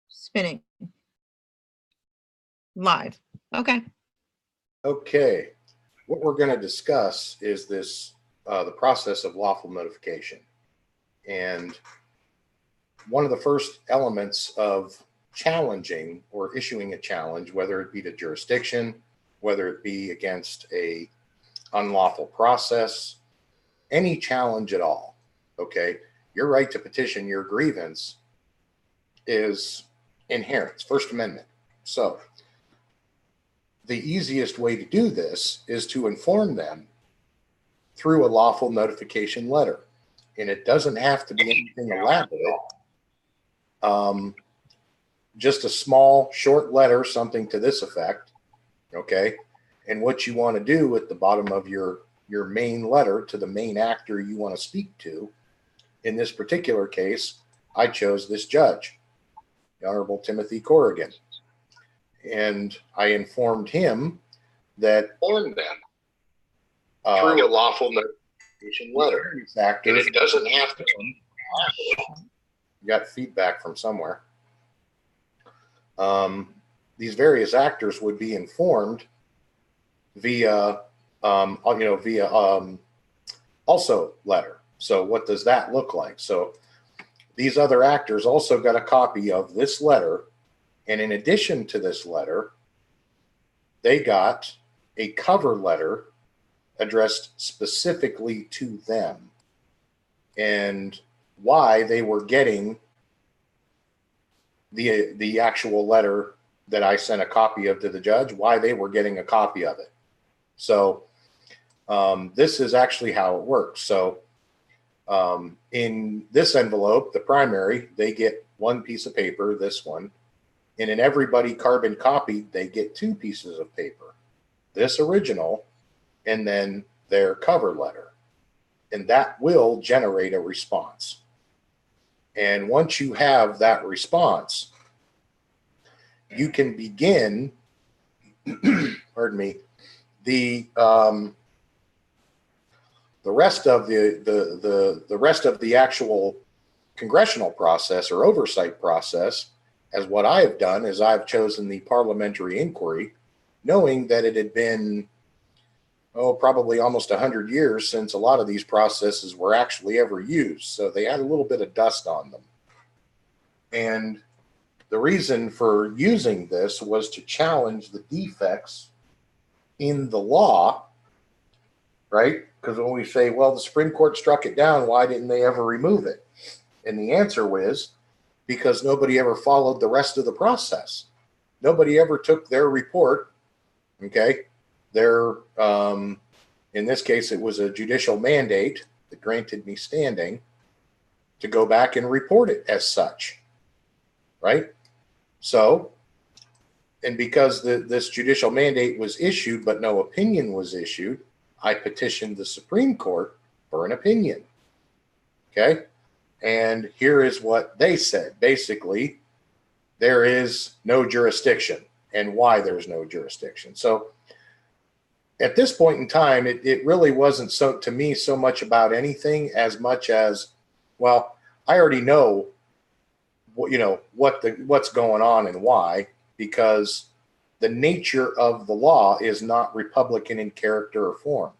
Spinning. Live. Okay. Okay. What we're going to discuss is this, the process of lawful notification. And one of the first elements of challenging or issuing a challenge, whether it be to jurisdiction, whether it be against a unlawful process, any challenge at all, okay, your right to petition your grievance is inherent. It's First Amendment. So the easiest way to do this is to inform them through a lawful notification letter. And it doesn't have to be anything elaborate. Just a small, short letter, something to this effect, okay? And what you want to do at the bottom of your main letter to the main actor you want to speak to, in this particular case, I chose this judge, the Honorable Timothy Corrigan. And I informed him that through a lawful notification letter. And it doesn't have to be. You got feedback from somewhere. These various actors would be informed via, also letter. So what does that look like? So these other actors also got a copy of this letter. And in addition to this letter, they got a cover letter addressed specifically to them and why they were getting the actual letter that I sent a copy of to the judge, why they were getting a copy of it. So this is actually how it works. So in this envelope, the primary, they get one piece of paper, this one. And in everybody carbon copied, they get two pieces of paper, this original, and then their cover letter. And that will generate a response. And once you have that response, you can begin, pardon me, the rest of the rest of the actual congressional process or oversight process. As what I have done is I've chosen the parliamentary inquiry, knowing that it had been, probably almost 100 years since a lot of these processes were actually ever used. So they had a little bit of dust on them. And the reason for using this was to challenge the defects in the law, right? Because when we say, well, the Supreme Court struck it down, why didn't they ever remove it? And the answer was, because nobody ever followed the rest of the process. Nobody ever took their report, okay? Their, in this case, it was a judicial mandate that granted me standing to go back and report it as such, right? So, and because this judicial mandate was issued, but no opinion was issued, I petitioned the Supreme Court for an opinion, okay? And here is what they said. Basically, there is no jurisdiction and why there's no jurisdiction. So at this point in time, it really wasn't to me so much about anything as much as, well, I already know what's going on and why, because the nature of the law is not Republican in character or form.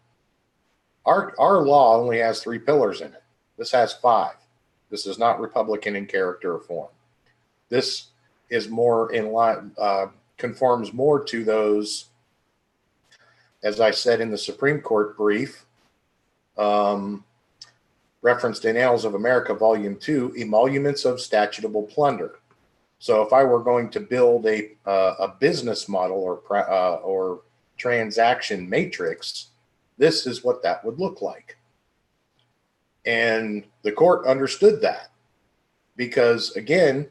Our law only has 3 pillars in it. This has 5. This is not Republican in character or form. This is more in line, conforms more to those, as I said in the Supreme Court brief, referenced in Annals of America, Volume 2, emoluments of statutable plunder. So if I were going to build a business model or transaction matrix, this is what that would look like. And the court understood that because, again,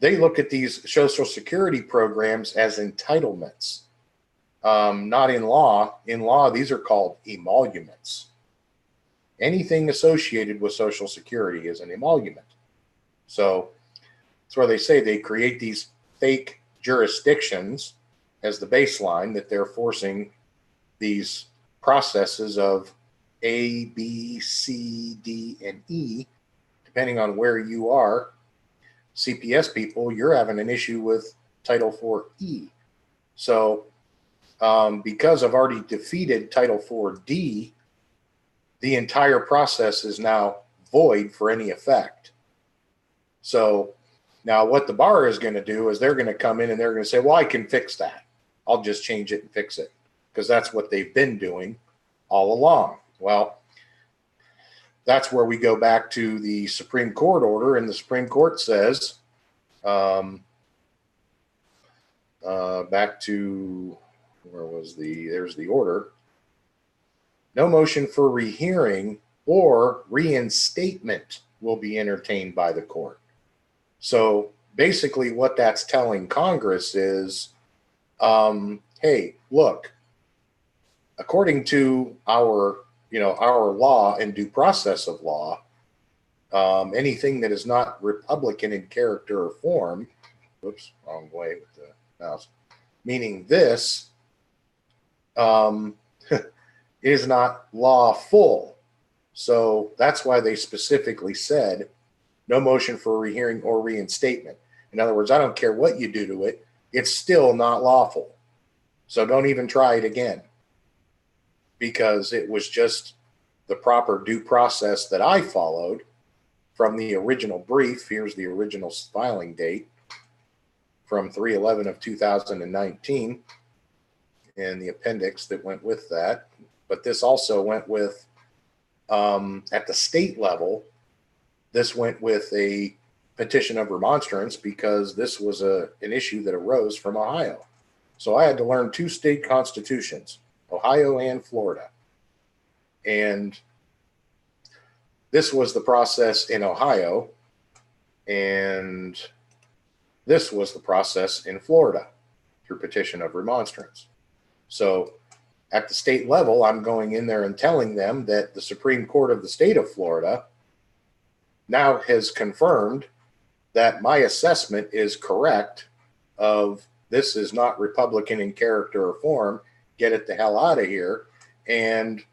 they look at these Social Security programs as entitlements, not in law. In law, these are called emoluments. Anything associated with Social Security is an emolument. So that's where they say they create these fake jurisdictions as the baseline that they're forcing these processes of A, B, C, D, and E, depending on where you are, CPS people, you're having an issue with Title IV-E. So because I've already defeated Title IV-D, the entire process is now void for any effect. So now what the bar is going to do is they're going to come in and they're going to say, well, I can fix that. I'll just change it and fix it, because that's what they've been doing all along. Well, that's where we go back to the Supreme Court order, and the Supreme Court says, back to, there's the order. No motion for rehearing or reinstatement will be entertained by the court. So basically what that's telling Congress is, hey, look, according to our law and due process of law, anything that is not Republican in character or form, whoops, wrong way with the mouse, meaning this, is not lawful. So that's why they specifically said no motion for rehearing or reinstatement. In other words, I don't care what you do to it, it's still not lawful. So don't even try it again, because it was just the proper due process that I followed from the original brief. Here's the original filing date from 3/11 of 2019 and the appendix that went with that. But this also went with, at the state level, this went with a petition of remonstrance, because this was an issue that arose from Ohio. So I had to learn 2 state constitutions, Ohio and Florida. And this was the process in Ohio, and this was the process in Florida through petition of remonstrance. So at the state level, I'm going in there and telling them that the Supreme Court of the state of Florida now has confirmed that my assessment is correct of this is not Republican in character or form, get it the hell out of here, and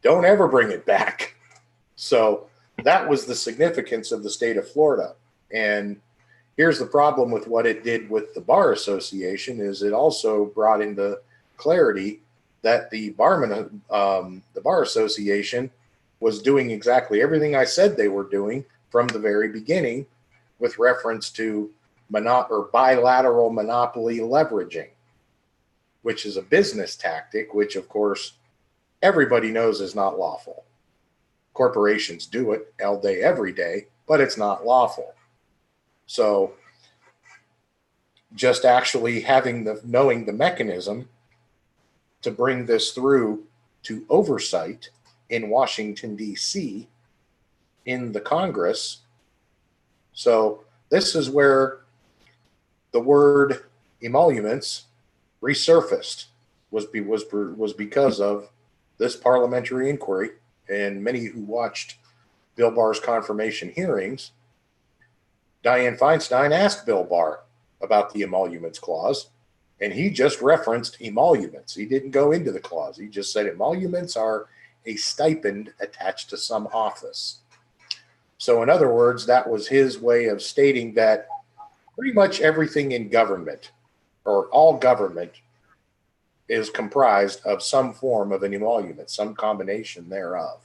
don't ever bring it back. So that was the significance of the state of Florida. And here's the problem with what it did with the Bar Association is it also brought into clarity that the Bar Association was doing exactly everything I said they were doing from the very beginning with reference to bilateral monopoly leveraging, which is a business tactic, which of course everybody knows is not lawful. Corporations do it all day, every day, but it's not lawful. So just actually knowing the mechanism to bring this through to oversight in Washington, D.C., in the Congress. So this is where the word emoluments resurfaced, was because of this parliamentary inquiry. And many who watched Bill Barr's confirmation hearings, Dianne Feinstein asked Bill Barr about the emoluments clause, and he just referenced emoluments. He didn't go into the clause. He just said emoluments are a stipend attached to some office. So in other words, that was his way of stating that pretty much everything in government, or all government, is comprised of some form of an emolument, some combination thereof.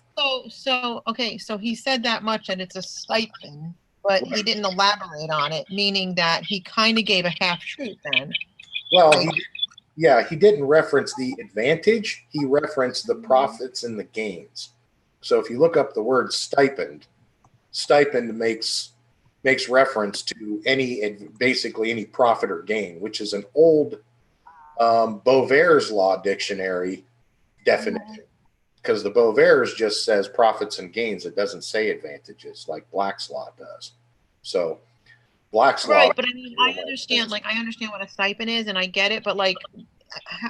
Okay, so he said that much, that it's a stipend, but he didn't elaborate on it, meaning that he kind of gave a half truth then. Well, he didn't reference the advantage. He referenced the profits and the gains. So if you look up the word stipend makes reference to basically any profit or gain, which is an old Beauvair's Law Dictionary definition, because the Beauvair's just says profits and gains. It doesn't say advantages like Black's Law does. So Black's Law. Right, but I mean, I understand what a stipend is, and I get it, but like,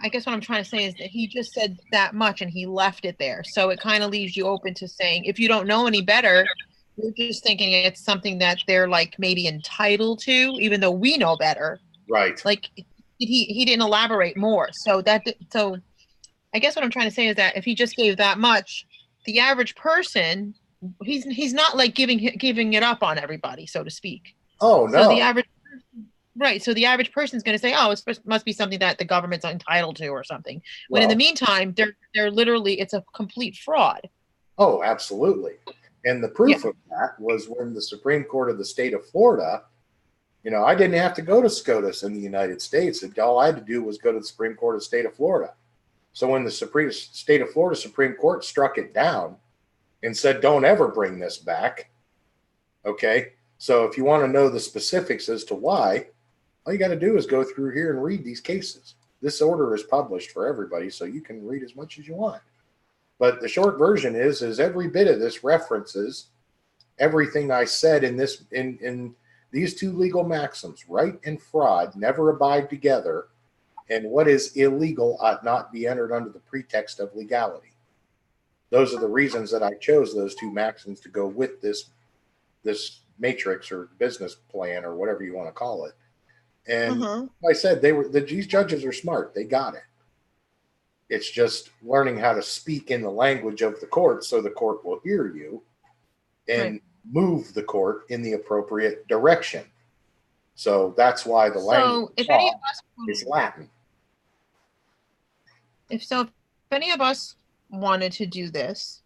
I guess what I'm trying to say is that he just said that much and he left it there. So it kind of leaves you open to saying, if you don't know any better, you're just thinking it's something that they're like maybe entitled to, even though we know better. Right. Like he didn't elaborate more. So I guess what I'm trying to say is that if he just gave that much, the average person he's not like giving it up on everybody, so to speak. Oh no. So the average Right. So the average person is going to say, "Oh, it must be something that the government's entitled to, or something." When in the meantime, they're literally, it's a complete fraud. Oh, absolutely. And the proof of that was when the Supreme Court of the state of Florida, I didn't have to go to SCOTUS in the United States. All I had to do was go to the Supreme Court of the state of Florida. So when the state of Florida Supreme Court struck it down and said, "Don't ever bring this back," okay. So if you want to know the specifics as to why, all you got to do is go through here and read these cases. This order is published for everybody, so you can read as much as you want. But the short version is every bit of this references everything I said in this in these two legal maxims: right and fraud never abide together, and what is illegal ought not be entered under the pretext of legality. Those are the reasons that I chose those two maxims to go with this matrix or business plan or whatever you want to call it. And like I said, these judges are smart. They got it. It's just learning how to speak in the language of the court so the court will hear you and move the court in the appropriate direction. So that's why the language if any of us is Latin. If any of us wanted to do this,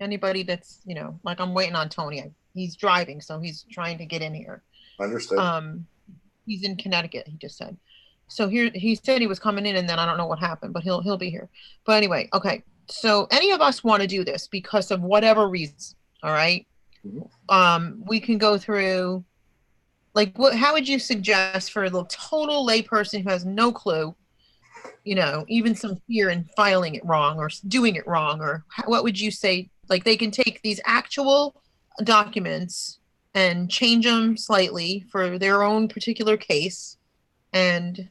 anybody that's, like, I'm waiting on Tony. He's driving, so he's trying to get in here. Understood. He's in Connecticut, he just said. So here, he said he was coming in, and then I don't know what happened, but he'll be here. But anyway, okay. So any of us want to do this because of whatever reasons, all right? We can go through, like, how would you suggest for the total layperson who has no clue, even some fear in filing it wrong or doing it wrong, or what would you say? Like, they can take these actual documents and change them slightly for their own particular case and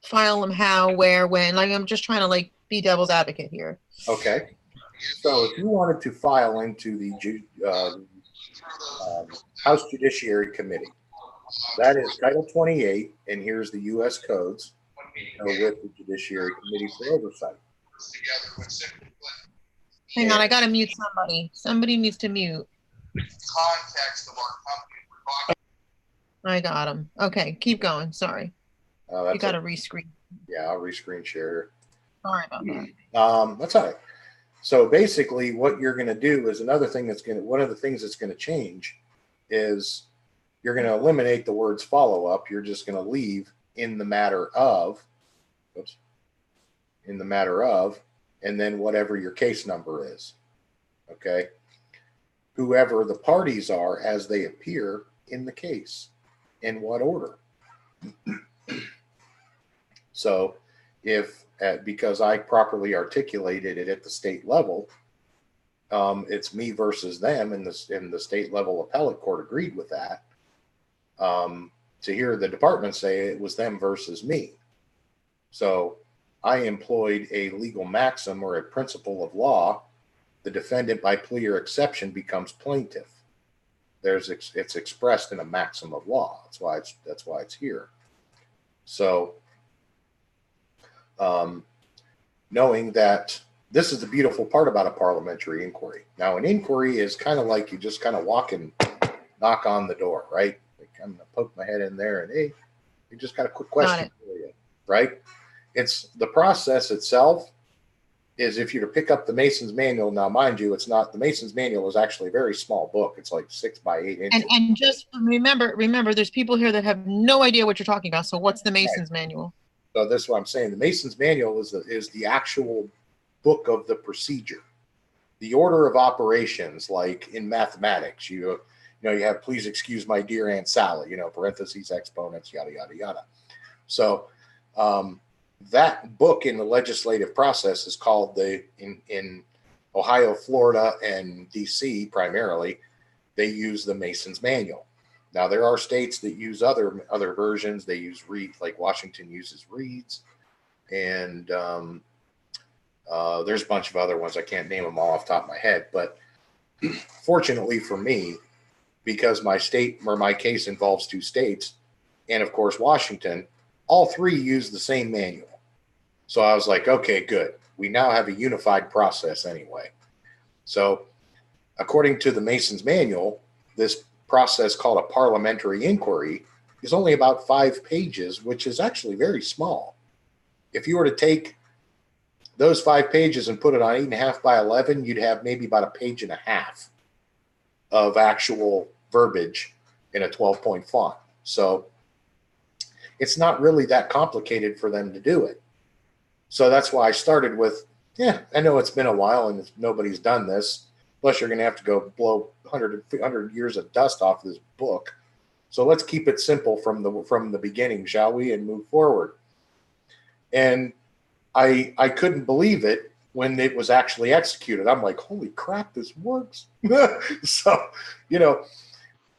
file them how, where, when. Like, I'm just trying to, like, be devil's advocate here. Okay. So if you wanted to file into the House Judiciary Committee, that is Title 28, and here's the U.S. codes with the Judiciary Committee for oversight. Hang on, I got to mute somebody. Somebody needs to mute. Context of our company. I got him. Okay, keep going. Sorry. You got to rescreen. Yeah, I'll rescreen share. Sorry about that. That's all right. So basically, what you're going to do is one of the things that's going to change is you're going to eliminate the words follow up. You're just going to leave in the matter of, and then whatever your case number is. Okay. Whoever the parties are as they appear in the case, in what order. So because I properly articulated it at the state level, it's me versus them, and the state level appellate court agreed with that. To hear the department say it was them versus me. So I employed a legal maxim or a principle of law. The defendant by plea or exception becomes plaintiff. It's expressed in a maxim of law. That's why it's here. So knowing that this is the beautiful part about a parliamentary inquiry. Now, an inquiry is kind of like you just kind of walk and knock on the door, right? Like, I'm going to poke my head in there and, hey, you just got a quick question for you, right? It's the process itself is if you to pick up the Mason's Manual. Now, mind you, it's not, the Mason's Manual is actually a very small book. It's like 6 by 8 inches. And just remember, there's people here that have no idea what you're talking about. So what's the Mason's Manual? So that's what I'm saying. The Mason's Manual is the actual book of the procedure, the order of operations. Like in mathematics, you have please excuse my dear Aunt Sally, parentheses, exponents, yada yada yada. So that book in the legislative process is called in Ohio, Florida, and DC primarily, they use the Mason's Manual. Now, there are states that use other versions. They use Reed, like Washington uses Reed's, and there's a bunch of other ones. I can't name them all off the top of my head, but fortunately for me, because my state or my case involves 2 states, and of course Washington, all 3 use the same manual. So I was like, okay, good. We now have a unified process anyway. So according to the Mason's Manual, this process called a parliamentary inquiry is only about 5 pages, which is actually very small. If you were to take those 5 pages and put it on 8.5 by 11, you'd have maybe about a page and a half of actual verbiage in a 12-point font. So it's not really that complicated for them to do it. So that's why I started with, yeah, I know it's been a while and nobody's done this. Plus, you're going to have to go blow 100 years of dust off this book. So let's keep it simple from the beginning, shall we, and move forward. And I couldn't believe it when it was actually executed. I'm like, holy crap, this works. So, you know,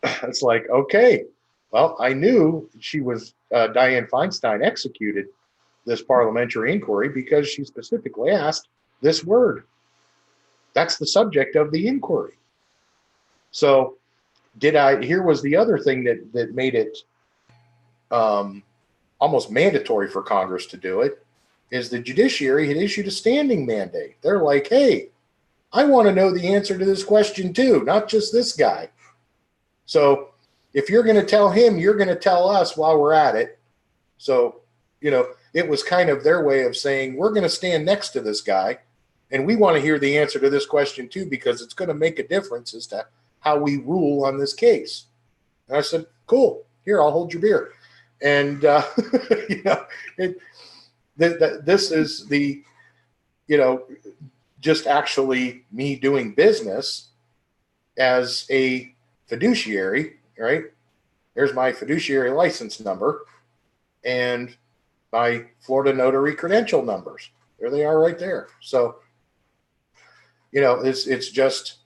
it's like, okay, well, I knew she was Dianne Feinstein executed this parliamentary inquiry because she specifically asked this word. That's the subject of the inquiry. So here was the other thing that made it almost mandatory for Congress to do it, is the judiciary had issued a standing mandate. They're like, hey, I want to know the answer to this question too, not just this guy. So if you're going to tell him, you're going to tell us while we're at it. So, you know, it was kind of their way of saying, we're going to stand next to this guy, and we want to hear the answer to this question too, because it's going to make a difference as to how we rule on this case. And I said, cool, here, I'll hold your beer. And, you know, this is the, you know, just actually me doing business as a fiduciary, right? There's my fiduciary license number and my Florida notary credential numbers. There they are right there. So, you know, it's just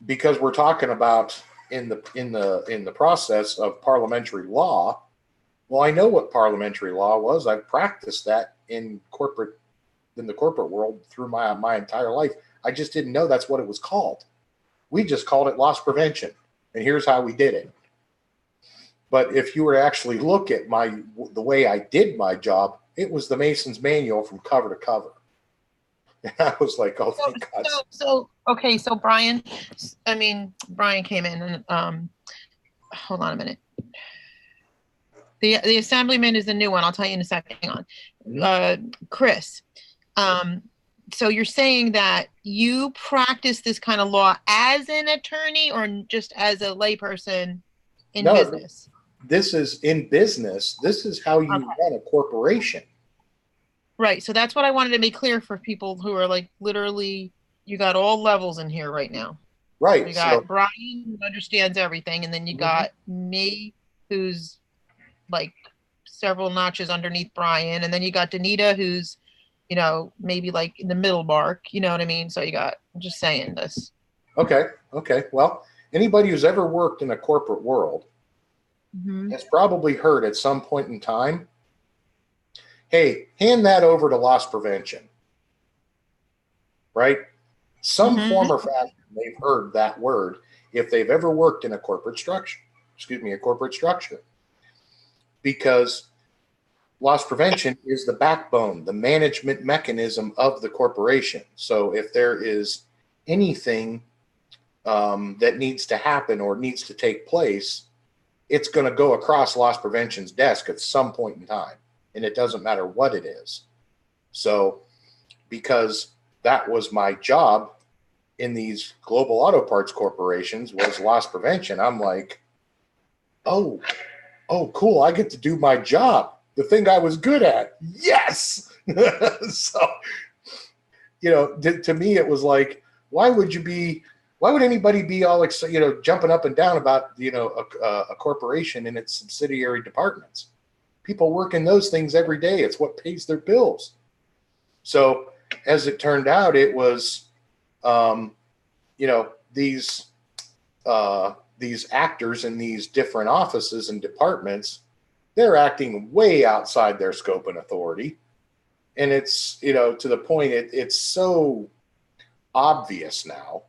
because we're talking about in the process of parliamentary law. Well, I know what parliamentary law was. I've practiced that in the corporate world through my entire life. I just didn't know that's what it was called. We just called it loss prevention, and here's how we did it. But if you were to actually look at the way I did my job, it was the Mason's Manual from cover to cover. And I was like, oh, thank God. Okay, so Brian came in and hold on a minute. The assemblyman is the new one. I'll tell you in a second. Hang on. Chris. So you're saying that you practice this kind of law as an attorney or just as a layperson in business? This is in business. This is how you run a corporation. Right. So that's what I wanted to make clear for people who are like, literally, you got all levels in here right now. Right. You got Brian, who understands everything, and then you got me, who's like several notches underneath Brian, and then you got Danita, who's, you know, maybe like in the middle mark, you know what I mean? So I'm just saying this. Okay. Well, anybody who's ever worked in a corporate world has probably heard at some point in time, hey, hand that over to loss prevention, right? Some form or fashion, they've heard that word if they've ever worked in a corporate structure, because loss prevention is the backbone, the management mechanism of the corporation. So if there is anything that needs to happen or needs to take place, it's going to go across loss prevention's desk at some point in time. And it doesn't matter what it is. So because that was my job in these global auto parts corporations was loss prevention, I'm like, oh, cool. I get to do my job. The thing I was good at. Yes. So, you know, to me, it was like, why would anybody be all excited, you know, jumping up and down about, you know, a corporation and its subsidiary departments? People work in those things every day. It's what pays their bills. So as it turned out, it was, you know, these actors in these different offices and departments, they're acting way outside their scope and authority. And it's, you know, to the point it's so obvious now.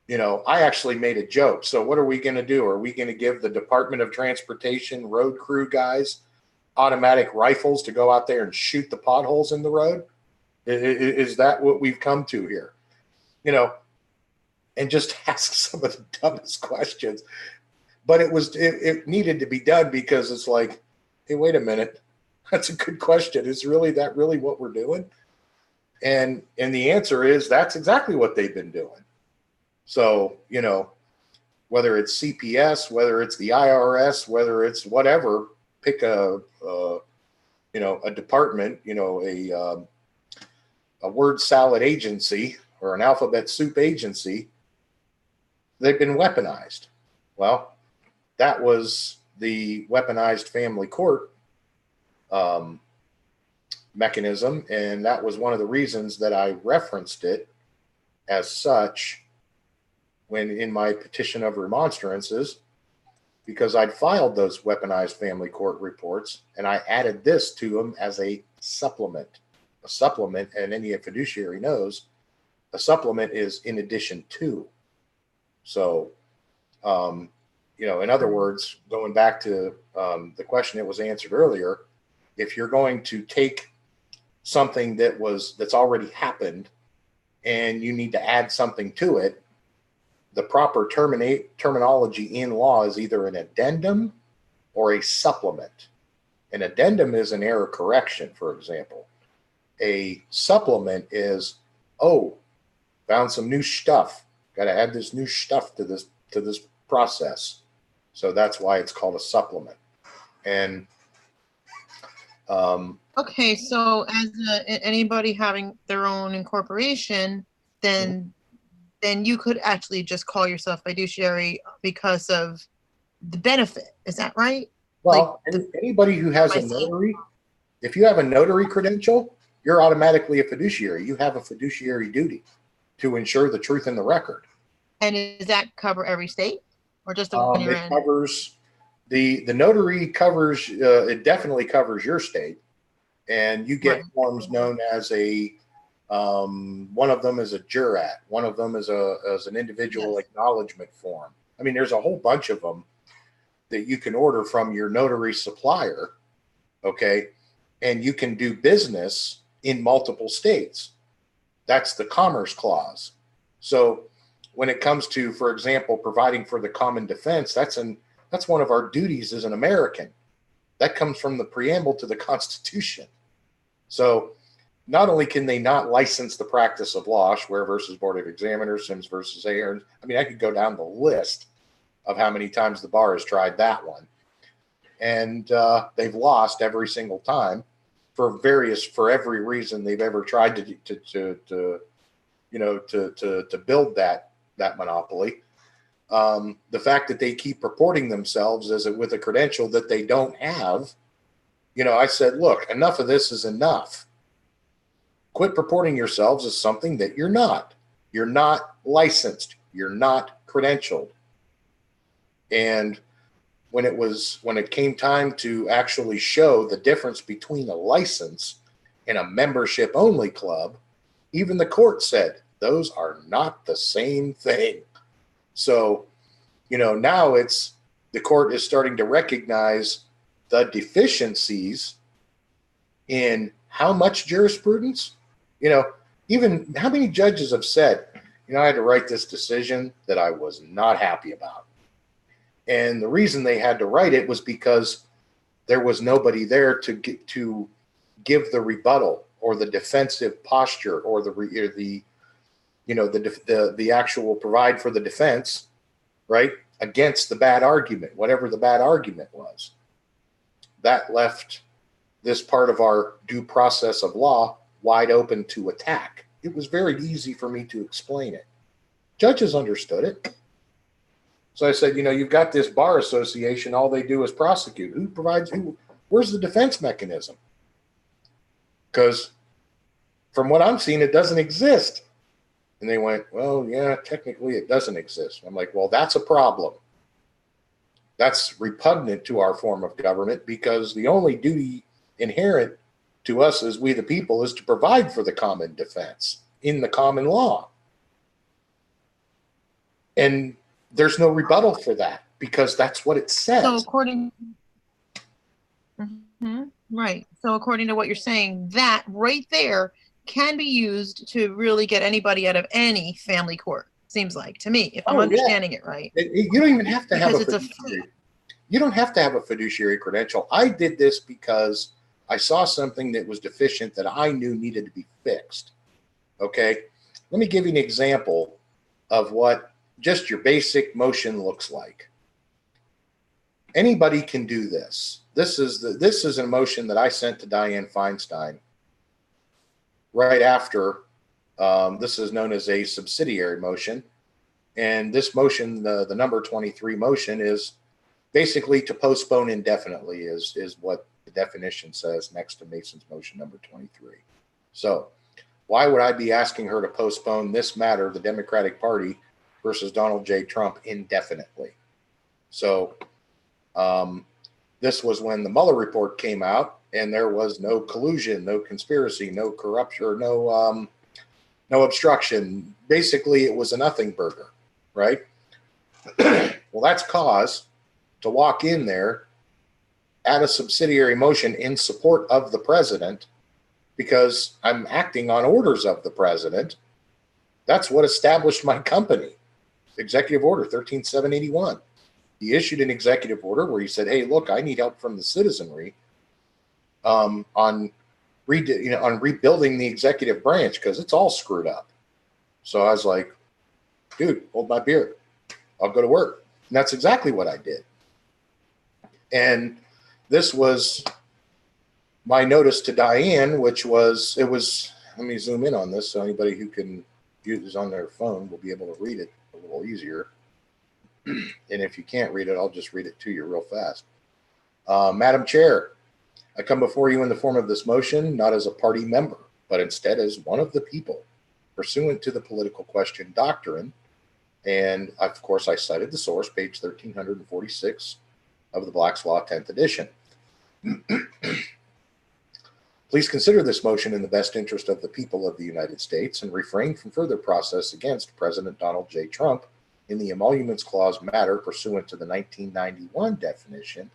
You know, I actually made a joke. So what are we going to do? Are we going to give the Department of Transportation road crew guys automatic rifles to go out there and shoot the potholes in the road? Is that what we've come to here? You know, and just ask some of the dumbest questions. But it needed to be done because it's like, hey, wait a minute. That's a good question. Is that really what we're doing? And the answer is that's exactly what they've been doing. So, whether it's CPS, whether it's the IRS, whether it's whatever, pick a department, a word salad agency or an alphabet soup agency, they've been weaponized. Well, that was the weaponized family court mechanism, and that was one of the reasons that I referenced it as such when in my petition of remonstrances, because I'd filed those weaponized family court reports and I added this to them as a supplement. A supplement, and any fiduciary knows, a supplement is in addition to. So, in other words, going back to the question that was answered earlier, if you're going to take something that's already happened and you need to add something to it, the proper terminology in law is either an addendum or a supplement. An addendum is an error correction, for example. A supplement is, found some new stuff. Got to add this new stuff to this process. So that's why it's called a supplement. And okay, so as anybody having their own incorporation, then you could actually just call yourself fiduciary because of the benefit. Is that right? Well, anybody who has a notary, if you have a notary credential, you're automatically a fiduciary. You have a fiduciary duty to ensure the truth in the record. And does that cover every state, or just when you're in? It covers the notary covers. It definitely covers your state, and you get forms known as a. One of them is a jurat. One of them is an individual acknowledgement form. I mean, there's a whole bunch of them that you can order from your notary supplier. Okay, and you can do business in multiple states. That's the Commerce Clause. So when it comes to, for example, providing for the common defense, that's one of our duties as an American. That comes from the preamble to the Constitution. So not only can they not license the practice of law, Schwer versus Board of Examiners, Sims versus Ayer. I mean, I could go down the list of how many times the bar has tried that one. And they've lost every single time for every reason they've ever tried to build that monopoly. The fact that they keep purporting themselves with a credential that they don't have, I said, look, enough of this is enough. Quit purporting yourselves as something that you're not. You're not licensed. You're not credentialed. And when it came time to actually show the difference between a license and a membership only club, even the court said those are not the same thing. So, now the court is starting to recognize the deficiencies in how much jurisprudence, even how many judges have said, I had to write this decision that I was not happy about. And the reason they had to write it was because there was nobody there to give the rebuttal or the defensive posture or the actual provide for the defense, right, against the bad argument, whatever the bad argument was. That left this part of our due process of law wide open to attack. It was very easy for me to explain it. Judges understood it. So I said, you've got this bar association, all they do is prosecute. Where's the defense mechanism? Because from what I'm seeing, it doesn't exist. And they went, well, yeah, technically it doesn't exist. I'm like, well, that's a problem. That's repugnant to our form of government because the only duty inherent to us as we the people is to provide for the common defense in the common law. And there's no rebuttal for that because that's what it says. So right. So according to what you're saying, that right there can be used to really get anybody out of any family court seems like to me, if I'm understanding it right. You don't even have to have a you don't have to have a fiduciary credential. I did this because I saw something that was deficient that I knew needed to be fixed. Okay. Let me give you an example of what just your basic motion looks like. Anybody can do this. This is a motion that I sent to Dianne Feinstein right after. This is known as a subsidiary motion. And this motion, the number 23 motion, is basically to postpone indefinitely is what the definition says next to Mason's motion number 23. So why would I be asking her to postpone this matter, the Democratic Party versus Donald J. Trump, indefinitely? So this was when the Mueller report came out, and there was no collusion, no conspiracy, no corruption, or no obstruction. Basically, it was a nothing burger, right? Well, that's cause to walk in there, add a subsidiary motion in support of the president, because I'm acting on orders of the president. That's what established my company. Executive Order 13781. He issued an executive order where he said, hey, look, I need help from the citizenry on rebuilding the executive branch because it's all screwed up. So I was like, dude, hold my beer. I'll go to work. And that's exactly what I did. And this was my notice to Dianne, which was, let me zoom in on this so anybody who can use on their phone will be able to read it a little easier. And if you can't read it, I'll just read it to you real fast. Madam Chair, I come before you in the form of this motion, not as a party member, but instead as one of the people, pursuant to the political question doctrine. And of course, I cited the source, page 1346 of the Black's Law 10th edition. Please consider this motion in the best interest of the people of the United States and refrain from further process against President Donald J. Trump in the Emoluments Clause matter pursuant to the 1991 definition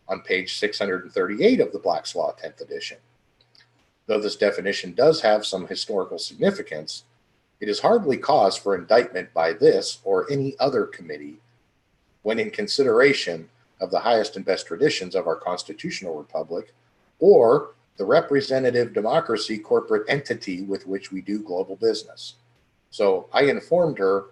on page 638 of the Black's Law 10th edition. Though this definition does have some historical significance, it is hardly cause for indictment by this or any other committee when in consideration of the highest and best traditions of our constitutional republic or the representative democracy corporate entity with which we do global business. So I informed her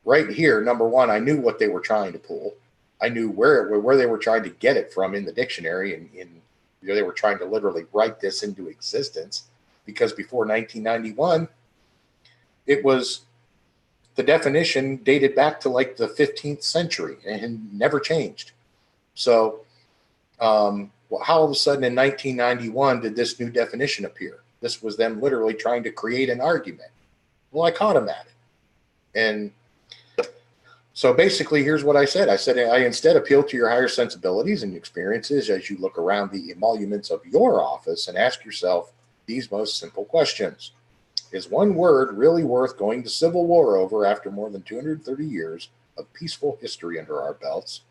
right here, number one, I knew what they were trying to pull. I knew where they were trying to get it from in the dictionary, and they were trying to literally write this into existence, because before 1991, it was the definition dated back to like the 15th century and never changed. So how all of a sudden in 1991 did this new definition appear? This was them literally trying to create an argument. Well, I caught them at it. And so basically, here's what I said. I said, I instead appeal to your higher sensibilities and experiences as you look around the emoluments of your office and ask yourself these most simple questions. Is one word really worth going to civil war over after more than 230 years of peaceful history under our belts?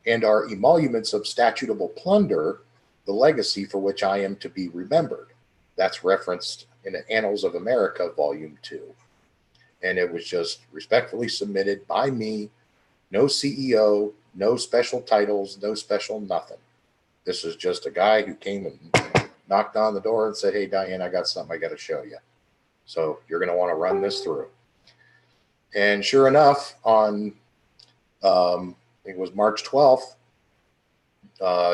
And are emoluments of statutable plunder the legacy for which I am to be remembered? That's referenced in the Annals of America, Volume 2. And it was just respectfully submitted by me. No CEO, no special titles, no special nothing. This is just a guy who came and knocked on the door and said, hey, Dianne, I got something I got to show you. So you're going to want to run this through. And sure enough, on it was March 12th,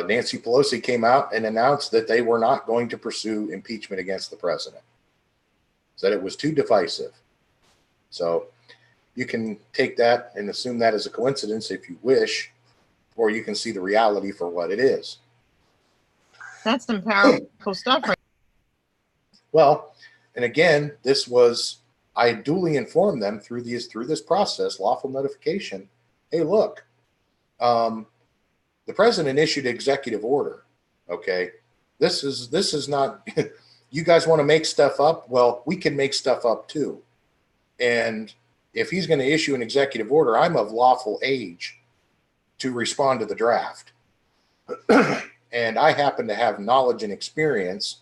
Nancy Pelosi came out and announced that they were not going to pursue impeachment against the president. Said it was too divisive. So you can take that and assume that as a coincidence if you wish, or you can see the reality for what it is. That's some powerful stuff, right? Well, and again, I duly informed them through this process, lawful notification. Hey, look, the president issued executive order. Okay, this is not. You guys want to make stuff up? Well, we can make stuff up too. And if he's going to issue an executive order, I'm of lawful age to respond to the draft. And I happen to have knowledge and experience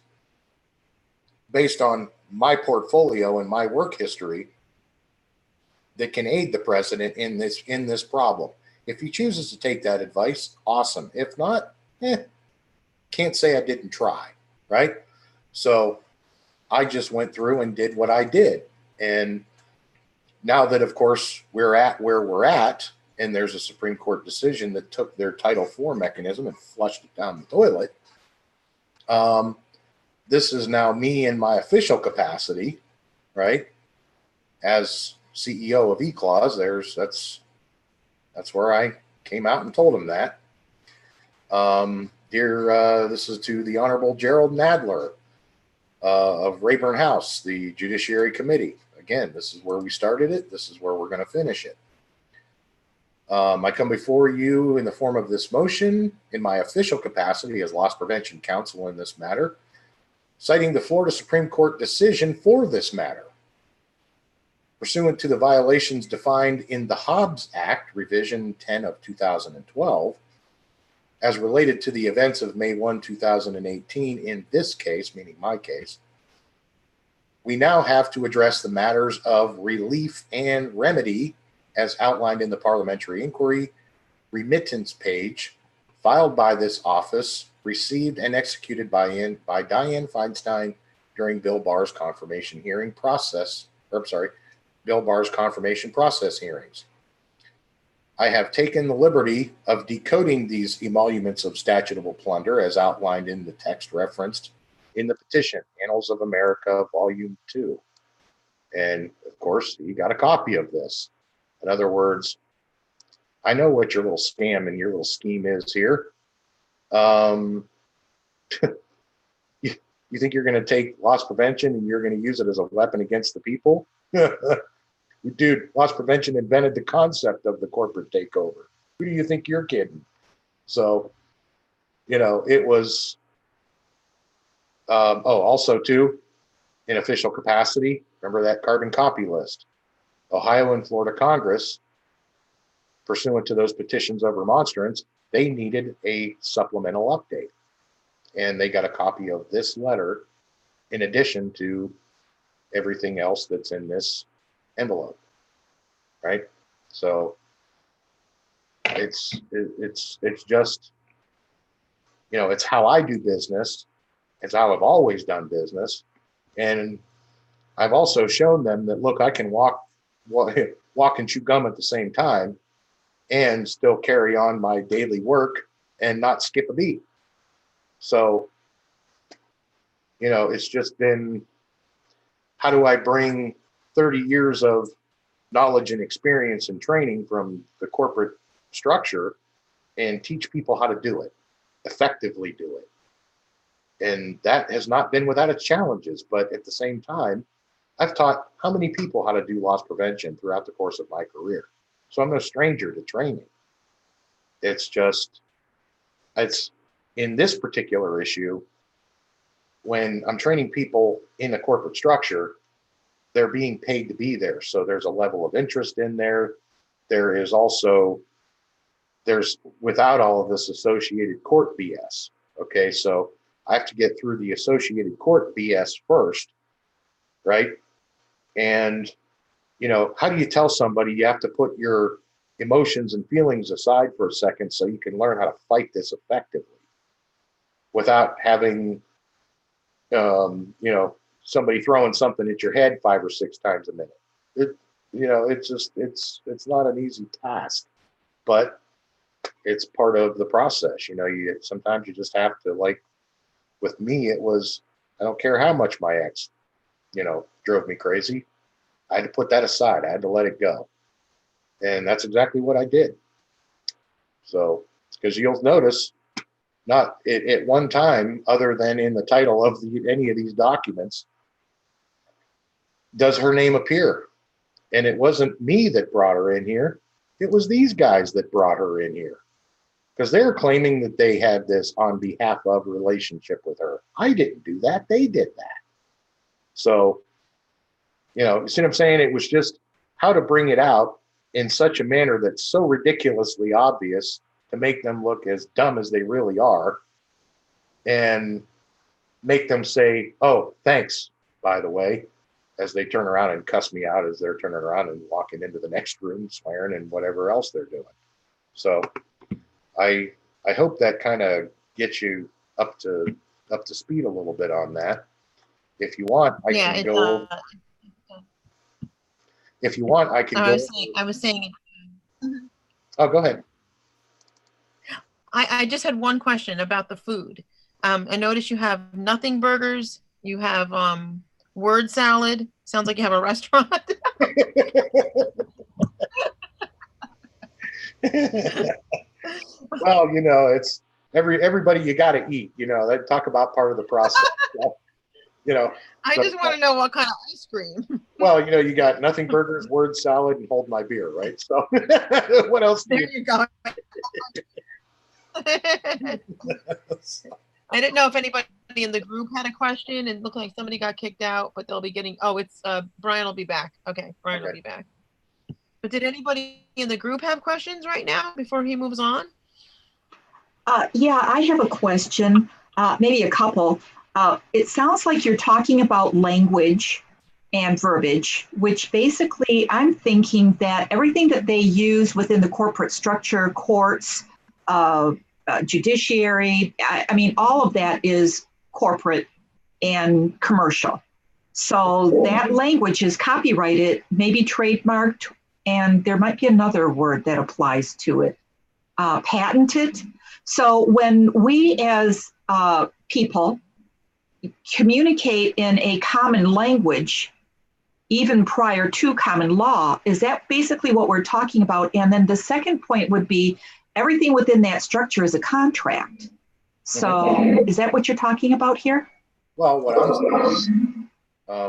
based on my portfolio and my work history that can aid the president in this problem. If he chooses to take that advice, awesome. If not, can't say I didn't try, right? So I just went through and did what I did. And now that, of course, we're at where we're at, and there's a Supreme Court decision that took their Title IV mechanism and flushed it down the toilet, this is now me in my official capacity, right? As CEO of E-CLAUS, that's where I came out and told him that. This is to the Honorable Gerald Nadler of Rayburn House, the Judiciary Committee. Again, this is where we started it. This is where we're going to finish it. I come before you in the form of this motion in my official capacity as loss prevention counsel in this matter, citing the Florida Supreme Court decision for this matter. Pursuant to the violations defined in the Hobbs Act, Revision 10 of 2012, as related to the events of May 1, 2018, in this case, meaning my case, we now have to address the matters of relief and remedy as outlined in the parliamentary inquiry remittance page filed by this office, received and executed by Dianne Feinstein during Bill Barr's confirmation hearing process, Bill Barr's confirmation process hearings. I have taken the liberty of decoding these emoluments of statutable plunder as outlined in the text referenced in the petition, Annals of America, Volume 2. And of course, you got a copy of this. In other words, I know what your little scam and your little scheme is here. You think you're going to take loss prevention and you're going to use it as a weapon against the people? Dude, loss prevention invented the concept of the corporate takeover. Who do you think you're kidding? So, it was, also too, in official capacity, remember that carbon copy list? Ohio and Florida Congress, pursuant to those petitions of remonstrance, they needed a supplemental update. And they got a copy of this letter in addition to everything else that's in this envelope, right? So it's just, it's how I do business. It's how I've always done business. And I've also shown them that, look, I can walk and chew gum at the same time and still carry on my daily work and not skip a beat. So, it's just been, how do I bring 30 years of knowledge and experience and training from the corporate structure and teach people how to do it, effectively do it? And that has not been without its challenges, but at the same time, I've taught how many people how to do loss prevention throughout the course of my career. So I'm no stranger to training. It's in this particular issue, when I'm training people in a corporate structure, they're being paid to be there. So there's a level of interest in there. There's without all of this associated court BS. Okay, so I have to get through the associated court BS first, right? And, how do you tell somebody you have to put your emotions and feelings aside for a second so you can learn how to fight this effectively without having, somebody throwing something at your head 5 or 6 times a minute? It's not an easy task, but it's part of the process. Sometimes you just have to, like with me, it was, I don't care how much my ex, drove me crazy. I had to put that aside. I had to let it go. And that's exactly what I did. So, because you'll notice, not at one time, other than in the title of any of these documents, does her name appear. And it wasn't me that brought her in here. It was these guys that brought her in here. Because they're claiming that they had this on behalf of relationship with her. I didn't do that. They did that. So, you see what I'm saying? It was just how to bring it out in such a manner that's so ridiculously obvious to make them look as dumb as they really are and make them say, oh, thanks, by the way. as they turn around and cuss me out as they're turning around and walking into the next room, swearing and whatever else they're doing. So I hope that kind of gets you up to speed a little bit on that. If you want, I can go. If you want, I can go. I was saying. Oh, go ahead. I just had one question about the food. I noticed you have nothing burgers. You have word salad. Sounds like you have a restaurant. Well, you know, it's everybody you got to eat. You know, they talk about part of the process. You know, I just want to know what kind of ice cream. Well, you know, you got nothing burgers, word salad, and hold my beer, right? So, what else? There you go. I didn't know if anybody in the group had a question. It looked like somebody got kicked out, but they'll be getting. Oh, it's Brian will be back. Okay, Brian will be back. But did anybody in the group have questions right now before he moves on? Yeah, I have a question, maybe a couple. It sounds like you're talking about language and verbiage, which basically I'm thinking that everything that they use within the corporate structure, courts, judiciary, I mean, all of that is corporate and commercial. So that language is copyrighted, maybe trademarked, and there might be another word that applies to it, patented. So when we as people communicate in a common language, even prior to common law, is that basically what we're talking about? And then the second point would be everything within that structure is a contract. So is that what you're talking about here? Well, what I'm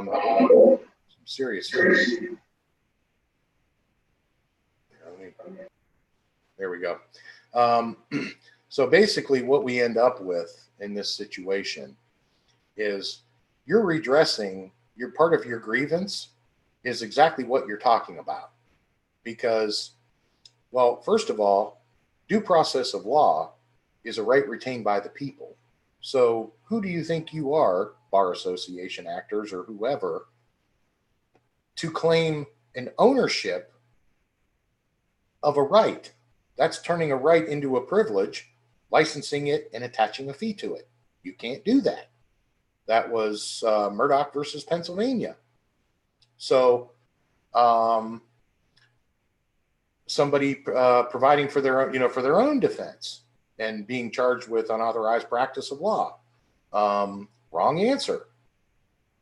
saying, seriously. There we go. So basically what we end up with in this situation is you're redressing, your part of your grievance is exactly what you're talking about. Because, well, first of all, due process of law is a right retained by the people. So who do you think you are, bar association actors or whoever, to claim an ownership of a right? That's turning a right into a privilege, licensing it and attaching a fee to it. You can't do that. That was Murdoch versus Pennsylvania. So somebody providing for their own, you know, for their own defense and being charged with unauthorized practice of law. Wrong answer,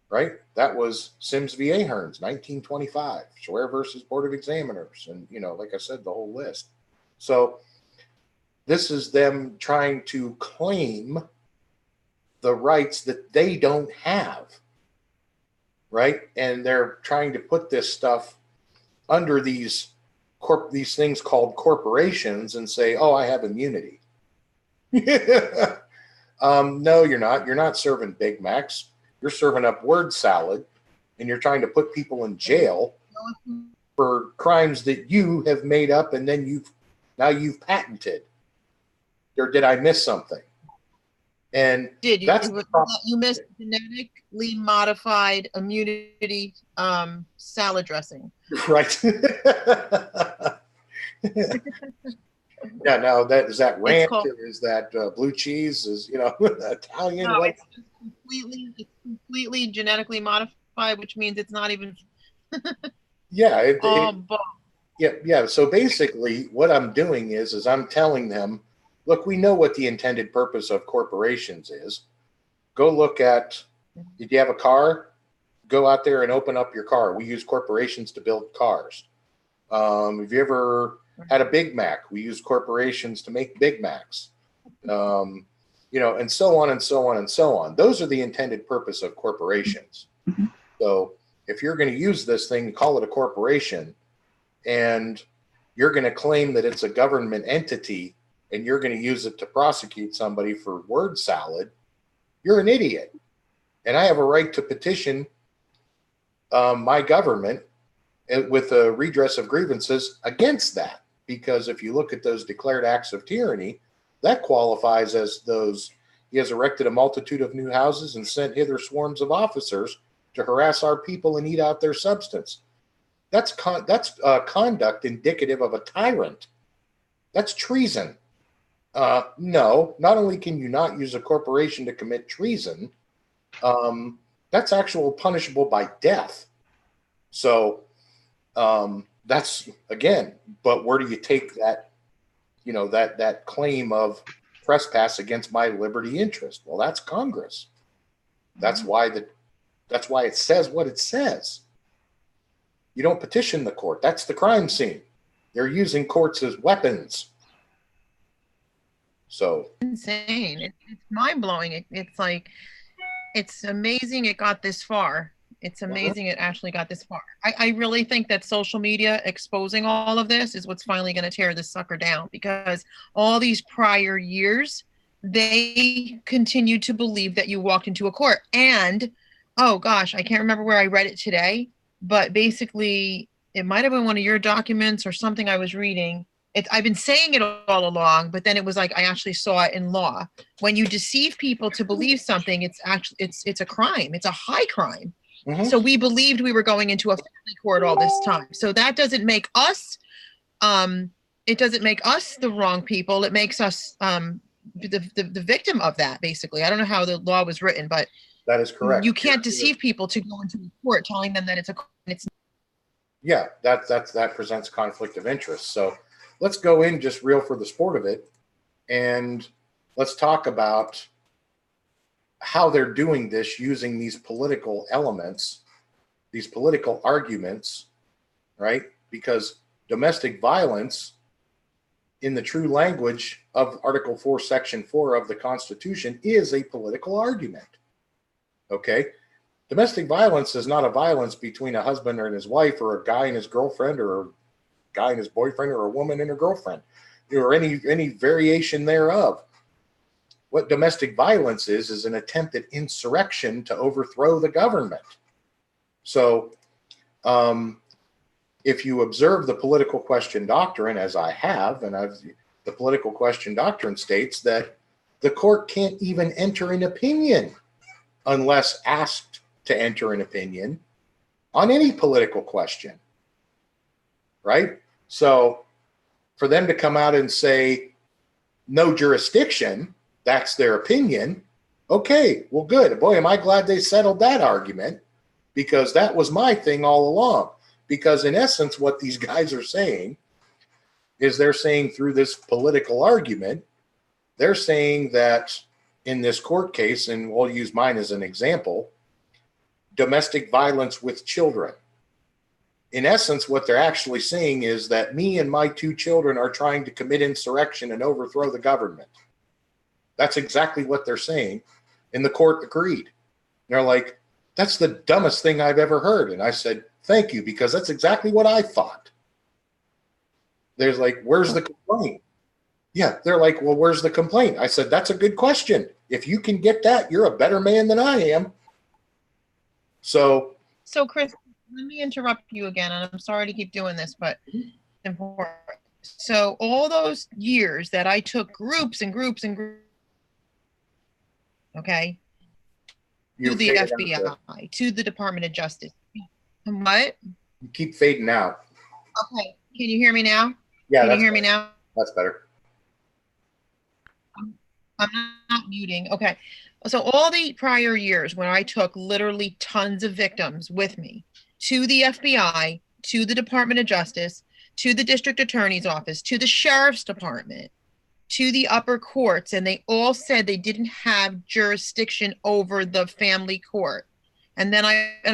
right? That was Sims v. Ahearns, 1925, Schwer versus Board of Examiners. And, you know, like I said, the whole list. So this is them trying to claim the rights that they don't have, right? And they're trying to put this stuff under these things called corporations and say, oh, I have immunity. No, you're not. You're not serving Big Macs. You're serving up word salad, and you're trying to put people in jail for crimes that you have made up and then you've patented. Or did I miss something? And you missed genetically modified immunity salad dressing. Right. Yeah, now is that ranch or is that blue cheese? Is, you know, Italian? No, it's completely genetically modified, which means it's not even. Yeah. Yeah. So basically, what I'm doing is I'm telling them, look, we know what the intended purpose of corporations is. Go look at, if you have a car, go out there and open up your car. We use corporations to build cars. Have you ever had a Big Mac? We use corporations to make Big Macs. You know, and so on and so on and so on. Those are the intended purpose of corporations. So if you're going to use this thing, call it a corporation, and you're going to claim that it's a government entity and you're going to use it to prosecute somebody for word salad, you're an idiot. And I have a right to petition my government with a redress of grievances against that. Because if you look at those declared acts of tyranny, that qualifies as those, he has erected a multitude of new houses and sent hither swarms of officers to harass our people and eat out their substance. That's conduct indicative of a tyrant. That's treason. No, not only can you not use a corporation to commit treason, that's actual punishable by death. So that's, again, but where do you take that, that claim of trespass against my liberty interest? Well, that's Congress. That's why it says what it says. You don't petition the court. That's the crime scene. They're using courts as weapons. So insane. It's mind blowing. It's like, it's amazing it got this far. It's amazing it actually got this far. I really think that social media exposing all of this is what's finally going to tear this sucker down, because all these prior years, they continued to believe that you walked into a court. And, oh gosh, I can't remember where I read it today, but basically it might have been one of your documents or something I was reading. I've been saying it all along, but then it was like I actually saw it in law. When you deceive people to believe something, it's a crime. It's a high crime. Mm-hmm. So we believed we were going into a family court all this time. So that doesn't make us, it doesn't make us the wrong people. It makes us the victim of that, basically. I don't know how the law was written, but that is correct. You can't deceive people to go into a court telling them that it's a crime. Yeah, that presents conflict of interest. So let's go in just real for the sport of it, and let's talk about how they're doing this using these political elements, these political arguments, right? Because domestic violence, in the true language of Article 4, Section 4 of the Constitution, is a political argument. Okay? Domestic violence is not a violence between a husband and his wife, or a guy and his girlfriend, or a guy and his boyfriend, or a woman and her girlfriend, or any variation thereof. What domestic violence is an attempted insurrection to overthrow the government. So if you observe the political question doctrine, as I have, the political question doctrine states that the court can't even enter an opinion unless asked to enter an opinion on any political question, right? So for them to come out and say no jurisdiction, that's their opinion. Okay, well, good. Boy, am I glad they settled that argument, because that was my thing all along. Because in essence, what these guys are saying is they're saying through this political argument, they're saying that in this court case, and we'll use mine as an example, domestic violence with children. In essence, what they're actually saying is that me and my 2 children are trying to commit insurrection and overthrow the government. That's exactly what they're saying. And the court agreed. They're like, that's the dumbest thing I've ever heard. And I said, thank you, because that's exactly what I thought. There's like, where's the complaint? Yeah, they're like, well, where's the complaint? I said, that's a good question. If you can get that, you're a better man than I am. So Chris, let me interrupt you again, and I'm sorry to keep doing this, but it's important. So all those years that I took groups and groups and groups, okay, to the FBI, to the Department of Justice. What? You keep fading out. Okay, can you hear me now? Yeah, can you hear me now? That's better. I'm not muting. Okay. So all the prior years when I took literally tons of victims with me to the FBI, to the Department of Justice, to the District Attorney's Office, to the Sheriff's Department, to the upper courts, and they all said they didn't have jurisdiction over the family court. And then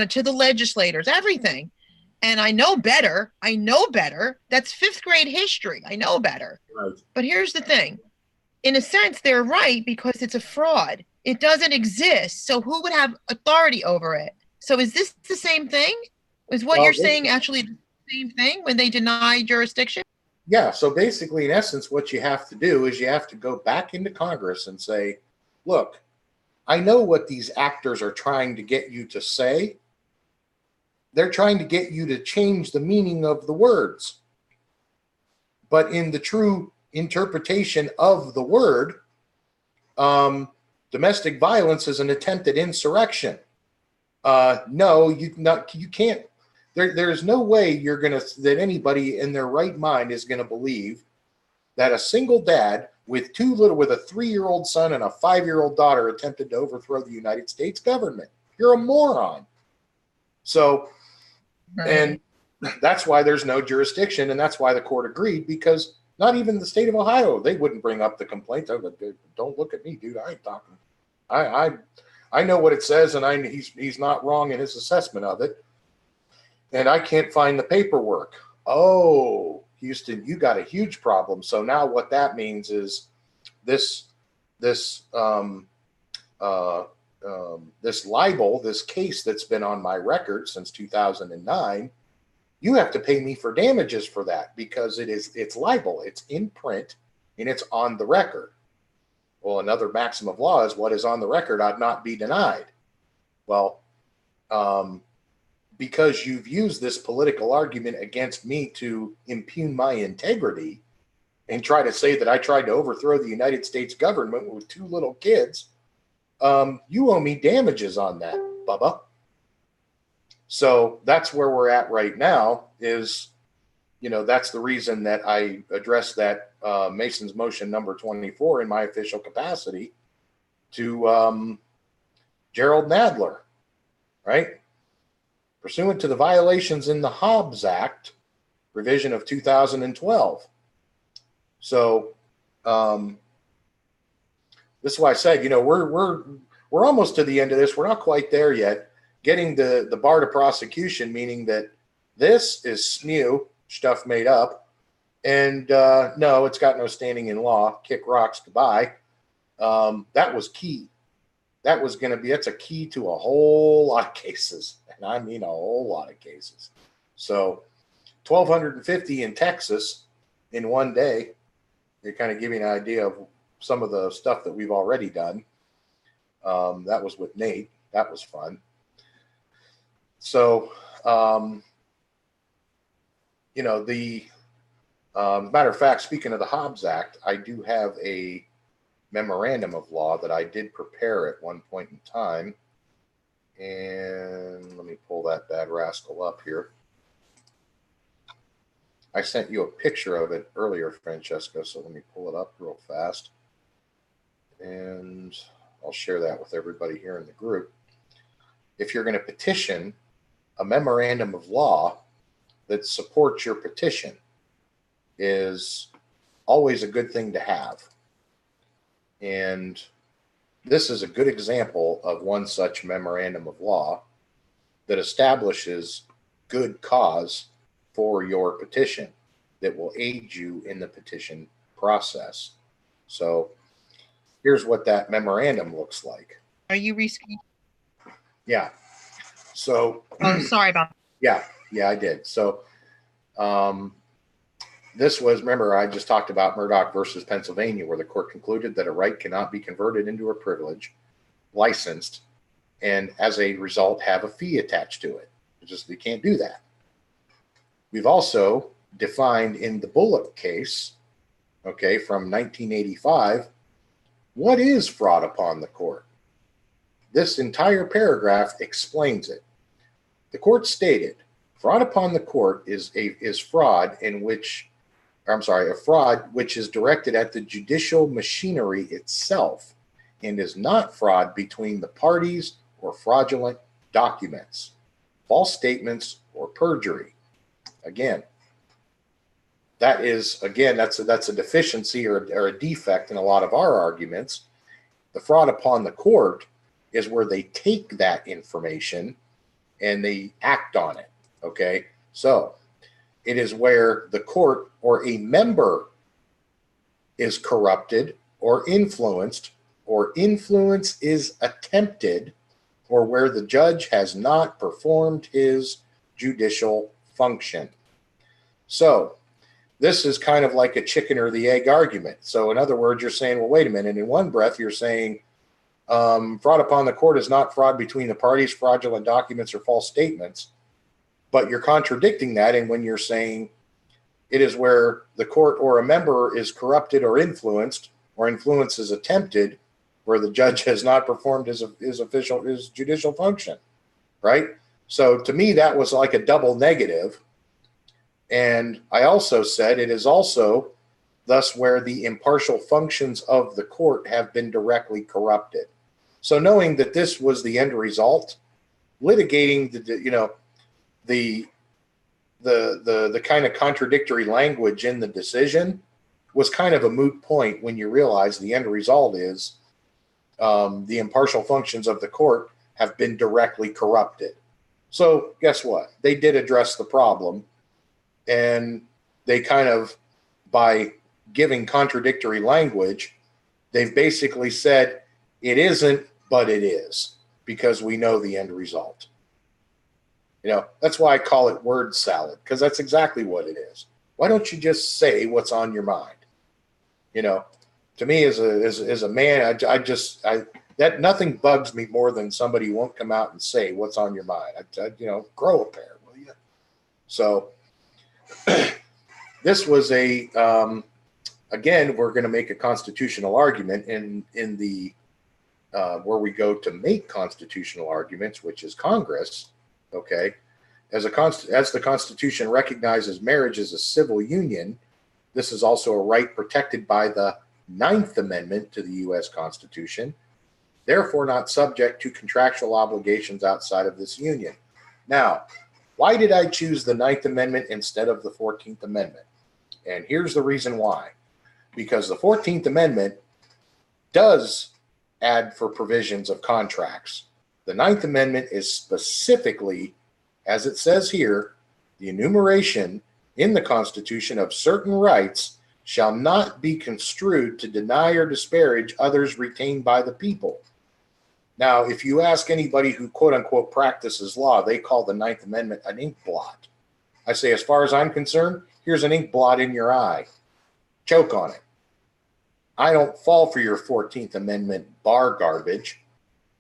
to the legislators, everything. And I know better. That's 5th grade history. I know better. Right. But here's the thing. In a sense, they're right, because it's a fraud. It doesn't exist. So who would have authority over it? So is this the same thing? Is what you're saying actually the same thing when they deny jurisdiction? Yeah. So basically, in essence, what you have to do is you have to go back into Congress and say, look, I know what these actors are trying to get you to say. They're trying to get you to change the meaning of the words. But in the true interpretation of the word, domestic violence is an attempted insurrection. No, you can't. There's no way that anybody in their right mind is gonna believe that a single dad with a 3-year-old son and a 5-year-old daughter attempted to overthrow the United States government. You're a moron. So, and that's why there's no jurisdiction, and that's why the court agreed, because not even the state of Ohio, they wouldn't bring up the complaint. Don't look at me, dude. I ain't talking. I know what it says, and he's not wrong in his assessment of it. And I can't find the paperwork. Oh, Houston, you got a huge problem. So now what that means is this libel, this case that's been on my record since 2009, you have to pay me for damages for that, because it's libel. It's in print and it's on the record. Well, another maxim of law is what is on the record ought not be denied. Well, because you've used this political argument against me to impugn my integrity and try to say that I tried to overthrow the United States government with 2 little kids, you owe me damages on that, Bubba. So that's where we're at right now is, that's the reason that I addressed that Mason's motion number 24 in my official capacity to Gerald Nadler, right? Pursuant to the violations in the Hobbs Act, revision of 2012. So this is why I said, we're almost to the end of this. We're not quite there yet. Getting the bar to prosecution, meaning that this is SMU stuff made up, and no, it's got no standing in law. Kick rocks, goodbye. That was key. That's a key to a whole lot of cases, and I mean a whole lot of cases. So 1,250 in Texas in one day. They kind of give you an idea of some of the stuff that we've already done. That was with Nate. That was fun. So, matter of fact, speaking of the Hobbs Act, I do have a memorandum of law that I did prepare at one point in time. And let me pull that bad rascal up here. I sent you a picture of it earlier, Francesca, so let me pull it up real fast. And I'll share that with everybody here in the group. If you're going to petition, a memorandum of law that supports your petition is always a good thing to have. And this is a good example of one such memorandum of law that establishes good cause for your petition that will aid you in the petition process. So here's what that memorandum looks like. Are you respeaking? Yeah. So. Oh, sorry about that. Yeah, I did. So this was, remember, I just talked about Murdoch versus Pennsylvania, where the court concluded that a right cannot be converted into a privilege, licensed, and as a result have a fee attached to it. You can't do that. We've also defined in the Bullock case, okay, from 1985, what is fraud upon the court? This entire paragraph explains it. The court stated, fraud upon the court is fraud a fraud which is directed at the judicial machinery itself and is not fraud between the parties or fraudulent documents, false statements, or perjury. Again, that's a deficiency or a defect in a lot of our arguments. The fraud upon the court is where they take that information and they act on it. Okay, so it is where the court or a member is corrupted or influenced, or influence is attempted, or where the judge has not performed his judicial function. So this is kind of like a chicken or the egg argument. So in other words, you're saying, well, wait a minute. In one breath, you're saying fraud upon the court is not fraud between the parties, fraudulent documents, or false statements. But you're contradicting that. And when you're saying it is where the court or a member is corrupted or influence is attempted, where the judge has not performed his judicial function. right? So to me, that was like a double negative. And I also said it is also thus where the impartial functions of the court have been directly corrupted. So knowing that this was the end result, litigating the kind of contradictory language in the decision was kind of a moot point when you realize the end result is the impartial functions of the court have been directly corrupted. So guess what? They did address the problem, and they kind of, by giving contradictory language, they've basically said it isn't, but it is, because we know the end result. That's why I call it word salad, because that's exactly what it is. Why don't you just say what's on your mind? To me as a man, that nothing bugs me more than somebody who won't come out and say what's on your mind. Grow a pair, will you? So this was again, we're going to make a constitutional argument in the where we go to make constitutional arguments, which is Congress. Okay, as the Constitution recognizes marriage as a civil union, this is also a right protected by the 9th Amendment to the U.S. Constitution, therefore not subject to contractual obligations outside of this union. Now, why did I choose the 9th Amendment instead of the 14th Amendment? And here's the reason why. Because the 14th Amendment does add for provisions of contracts. The 9th Amendment is specifically, as it says here, the enumeration in the Constitution of certain rights shall not be construed to deny or disparage others retained by the people. Now, if you ask anybody who quote unquote practices law, they call the 9th Amendment an ink blot. I say, as far as I'm concerned, here's an ink blot in your eye. Choke on it. I don't fall for your 14th Amendment bar garbage.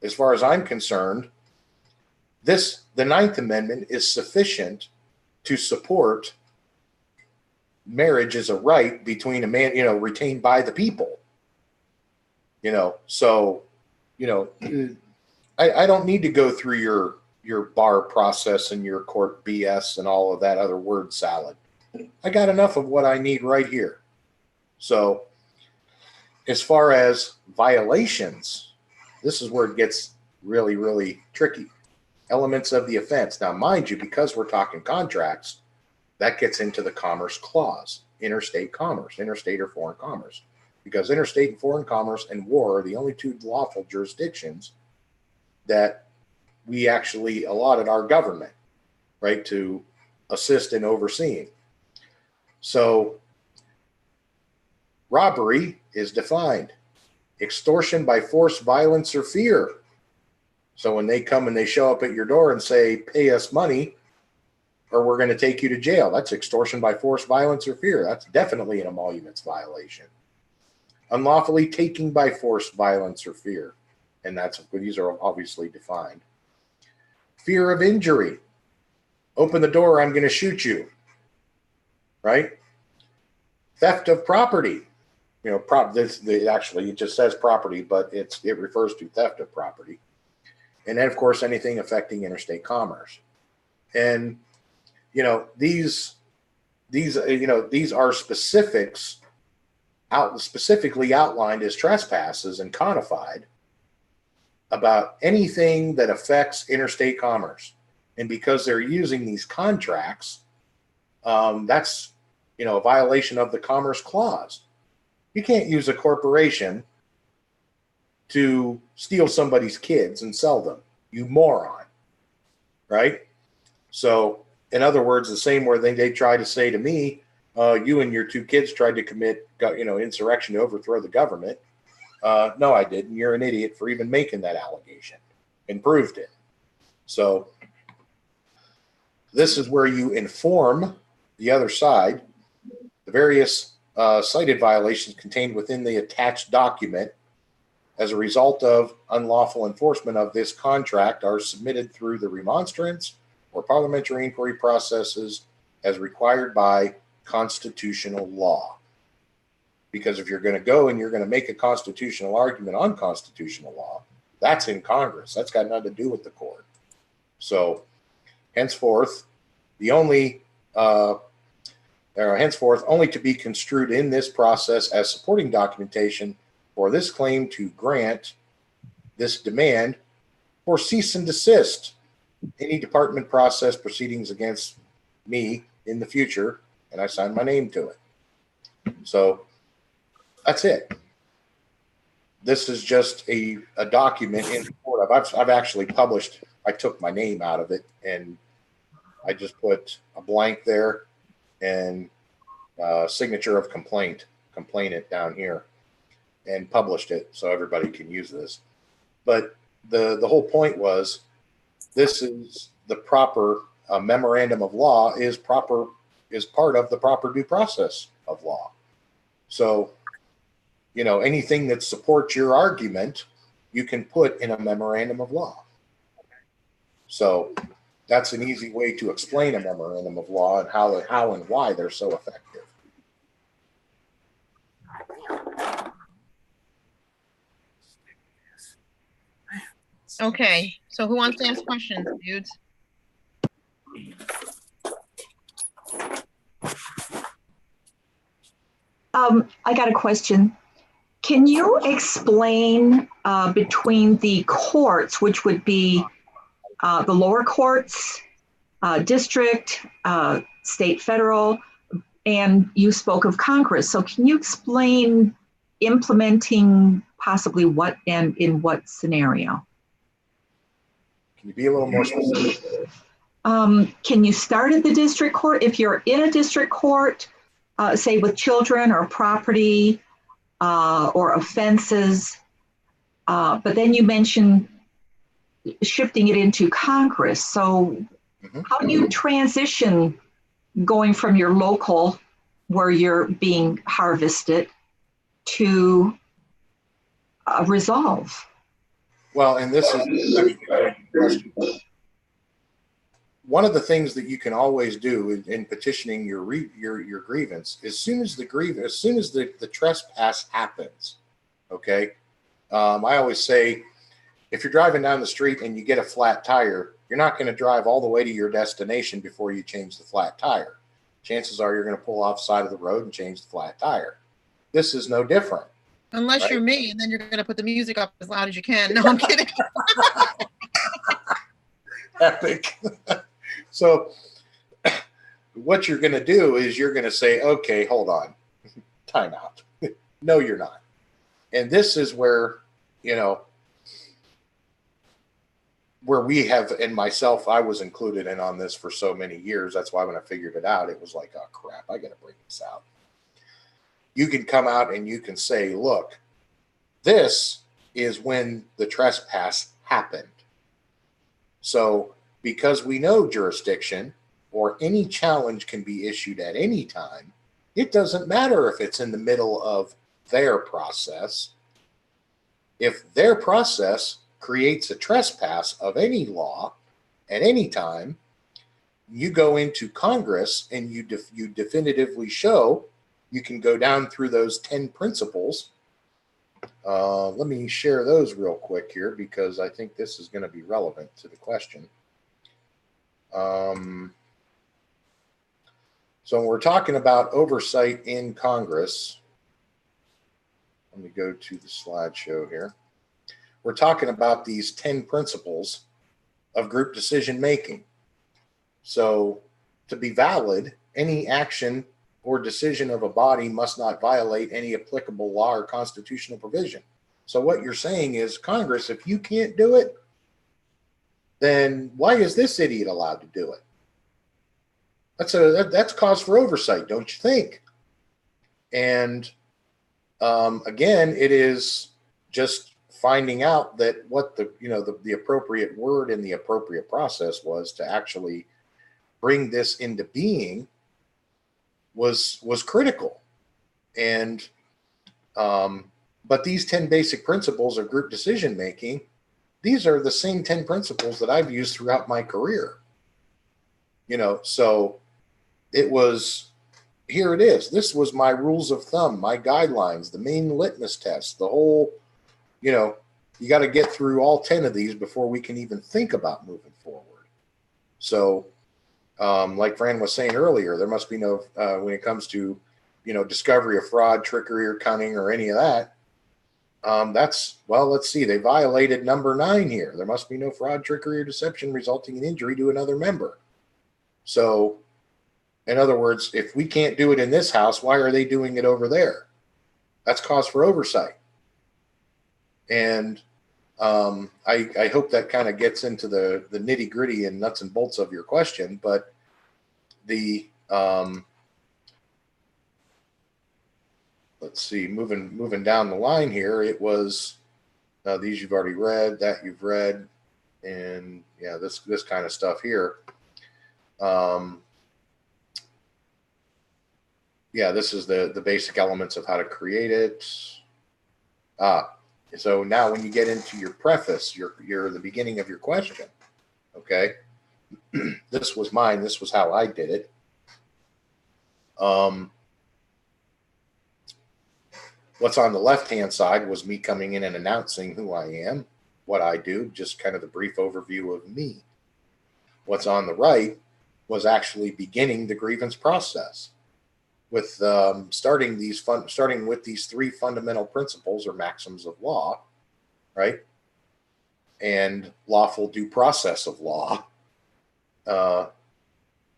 As far as I'm concerned, the 9th Amendment is sufficient to support marriage as a right between a man, retained by the people. So, I don't need to go through your bar process and your court BS and all of that other word salad. I got enough of what I need right here. So, as far as violations, this is where it gets really, really tricky. Elements of the offense. Now, mind you, because we're talking contracts, that gets into the Commerce Clause, interstate commerce, interstate or foreign commerce. Because interstate and foreign commerce and war are the only two lawful jurisdictions that we actually allotted our government, right, to assist in overseeing. So, robbery is defined. Extortion by force, violence, or fear. So when they come and they show up at your door and say, pay us money, or we're going to take you to jail, that's extortion by force, violence, or fear. That's definitely an emoluments violation. Unlawfully taking by force, violence, or fear. And these are obviously defined. Fear of injury. Open the door, I'm going to shoot you. Right? Theft of property. Actually, it just says property, but it refers to theft of property. And then, of course, anything affecting interstate commerce. And, these are specifically outlined as trespasses and codified about anything that affects interstate commerce. And because they're using these contracts, that's, a violation of the Commerce Clause. You can't use a corporation to steal somebody's kids and sell them, you moron, right? So, in other words, the same where they try to say to me, you and your two kids tried to commit, insurrection to overthrow the government. No, I didn't. You're an idiot for even making that allegation and proved it. So, this is where you inform the other side the various cited violations contained within the attached document as a result of unlawful enforcement of this contract are submitted through the remonstrance or parliamentary inquiry processes as required by constitutional law. Because if you're going to go and you're going to make a constitutional argument on constitutional law, that's in Congress. That's got nothing to do with the court. So henceforth, henceforth only to be construed in this process as supporting documentation for this claim to grant this demand for cease and desist any department process proceedings against me in the future, and I sign my name to it. So that's it. This is just a document in support of. I've actually published. I took my name out of it and I just put a blank there and signature of complainant down here, and published it so everybody can use this. But the whole point was, this is the proper memorandum of law is part of the proper due process of law. So, you know, anything that supports your argument, you can put in a memorandum of law. So that's an easy way to explain a memorandum of law and how and why they're so effective. Okay, so who wants to ask questions, dudes? I got a question. Can you explain between the courts, which would be the lower courts, district, state, federal, and you spoke of Congress. So can you explain implementing possibly what and in what scenario? Can you be a little more specific? Can you start at the district court? If you're in a district court, say with children or property or offenses, but then you mentioned shifting it into Congress. So how do you transition going from your local where you're being harvested to resolve? Well, and this is one of the things that you can always do in petitioning your grievance. As soon as the trespass happens, okay. I always say, if you're driving down the street and you get a flat tire, you're not going to drive all the way to your destination before you change the flat tire. Chances are you're going to pull off the side of the road and change the flat tire. This is no different. Unless you're me, and then you're going to put the music up as loud as you can. No, I'm kidding. Epic. So what you're going to do is you're going to say, okay, hold on. Time out. No, you're not. And this is where, you know, where we have, and myself, I was included in on this for so many years. That's why when I figured it out, it was like, oh crap, I got to bring this out. You can come out and you can say, look, this is when the trespass happened. So because we know jurisdiction or any challenge can be issued at any time, it doesn't matter if it's in the middle of their process. If their process creates a trespass of any law at any time, you go into Congress and you definitively show. You can go down through those 10 principles. Let me share those real quick here because I think this is going to be relevant to the question. So when we're talking about oversight in Congress, let me go to the slideshow here. We're talking about these 10 principles of group decision making. So to be valid, any action or decision of a body must not violate any applicable law or constitutional provision. So what you're saying is, Congress, if you can't do it, then why is this idiot allowed to do it? That's cause for oversight, don't you think? And again, it is just finding out that what the appropriate word in the appropriate process was to actually bring this into being was critical. And but these 10 basic principles of group decision making, these are the same 10 principles that I've used throughout my career. You know, so it was, here it is. This was my rules of thumb, my guidelines, the main litmus test, the whole, you know, you got to get through all 10 of these before we can even think about moving forward. So, like Fran was saying earlier, there must be no, when it comes to, discovery of fraud, trickery, or cunning, or any of that. Let's see. They violated number 9 here. There must be no fraud, trickery, or deception resulting in injury to another member. So, in other words, if we can't do it in this house, why are they doing it over there? That's cause for oversight. And I hope that kind of gets into the nitty gritty and nuts and bolts of your question. But the let's see, moving down the line here, it was these you've already read, that you've read, and yeah, this kind of stuff here. Yeah, this is the basic elements of how to create it. So now when you get into your preface, you're the beginning of your question. Okay. This was mine. This was how I did it. What's on the left-hand side was me coming in and announcing who I am, what I do, just kind of the brief overview of me. What's on the right was actually beginning the grievance process with starting with these 3 fundamental principles or maxims of law, right? And lawful due process of law,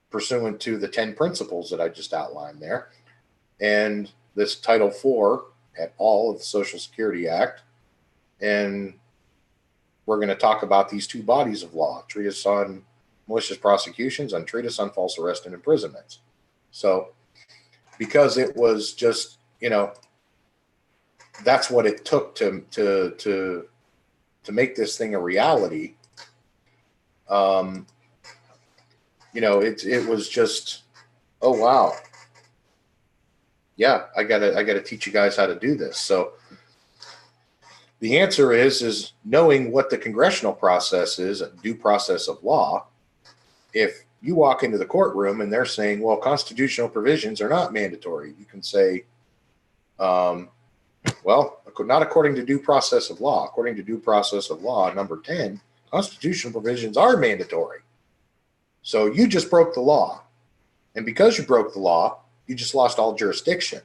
pursuant to the 10 principles that I just outlined there. And this Title IV at all of the Social Security Act. And we're going to talk about these 2 bodies of law, treatise on malicious prosecutions and treatise on false arrest and imprisonments. So because it was just, that's what it took to make this thing a reality. It was just, oh wow, yeah, I gotta teach you guys how to do this. So the answer is knowing what the congressional process is, a due process of law. If you walk into the courtroom and they're saying, well, constitutional provisions are not mandatory, you can say, well, not according to due process of law. According to due process of law, number 10, constitutional provisions are mandatory. So you just broke the law. And because you broke the law, you just lost all jurisdiction.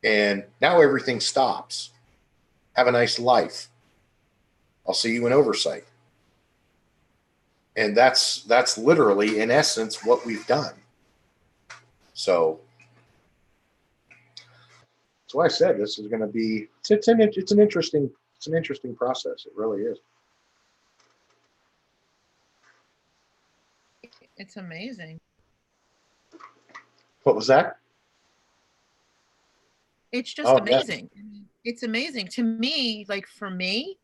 And now everything stops. Have a nice life. I'll see you in oversight. And that's literally, in essence, what we've done. So that's why I said this is going to be. It's an interesting process. It really is. It's amazing. What was that? It's just amazing. Yeah. It's amazing to me. Like for me,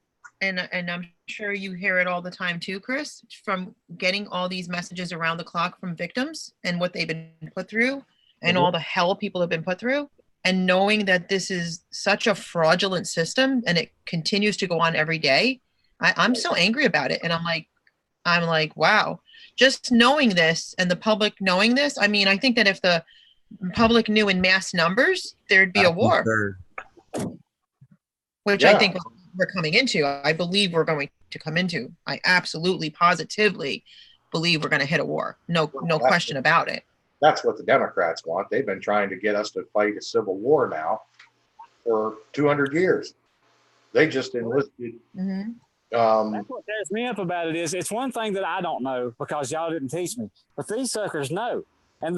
and I'm sure you hear it all the time too, Chris, from getting all these messages around the clock from victims and what they've been put through and all the hell people have been put through, and knowing that this is such a fraudulent system and it continues to go on every day. I'm so angry about it. And I'm like, wow, just knowing this and the public knowing this. I mean, I think that if the public knew in mass numbers, there'd be a war, which I think we're coming into. I believe we're going to come into. I absolutely, positively believe we're going to hit a war. No question about it. That's what the Democrats want. They've been trying to get us to fight a civil war now for 200 years. They just enlisted. Mm-hmm. That's what tears me up about it is it's one thing that I don't know because y'all didn't teach me, but these suckers know. And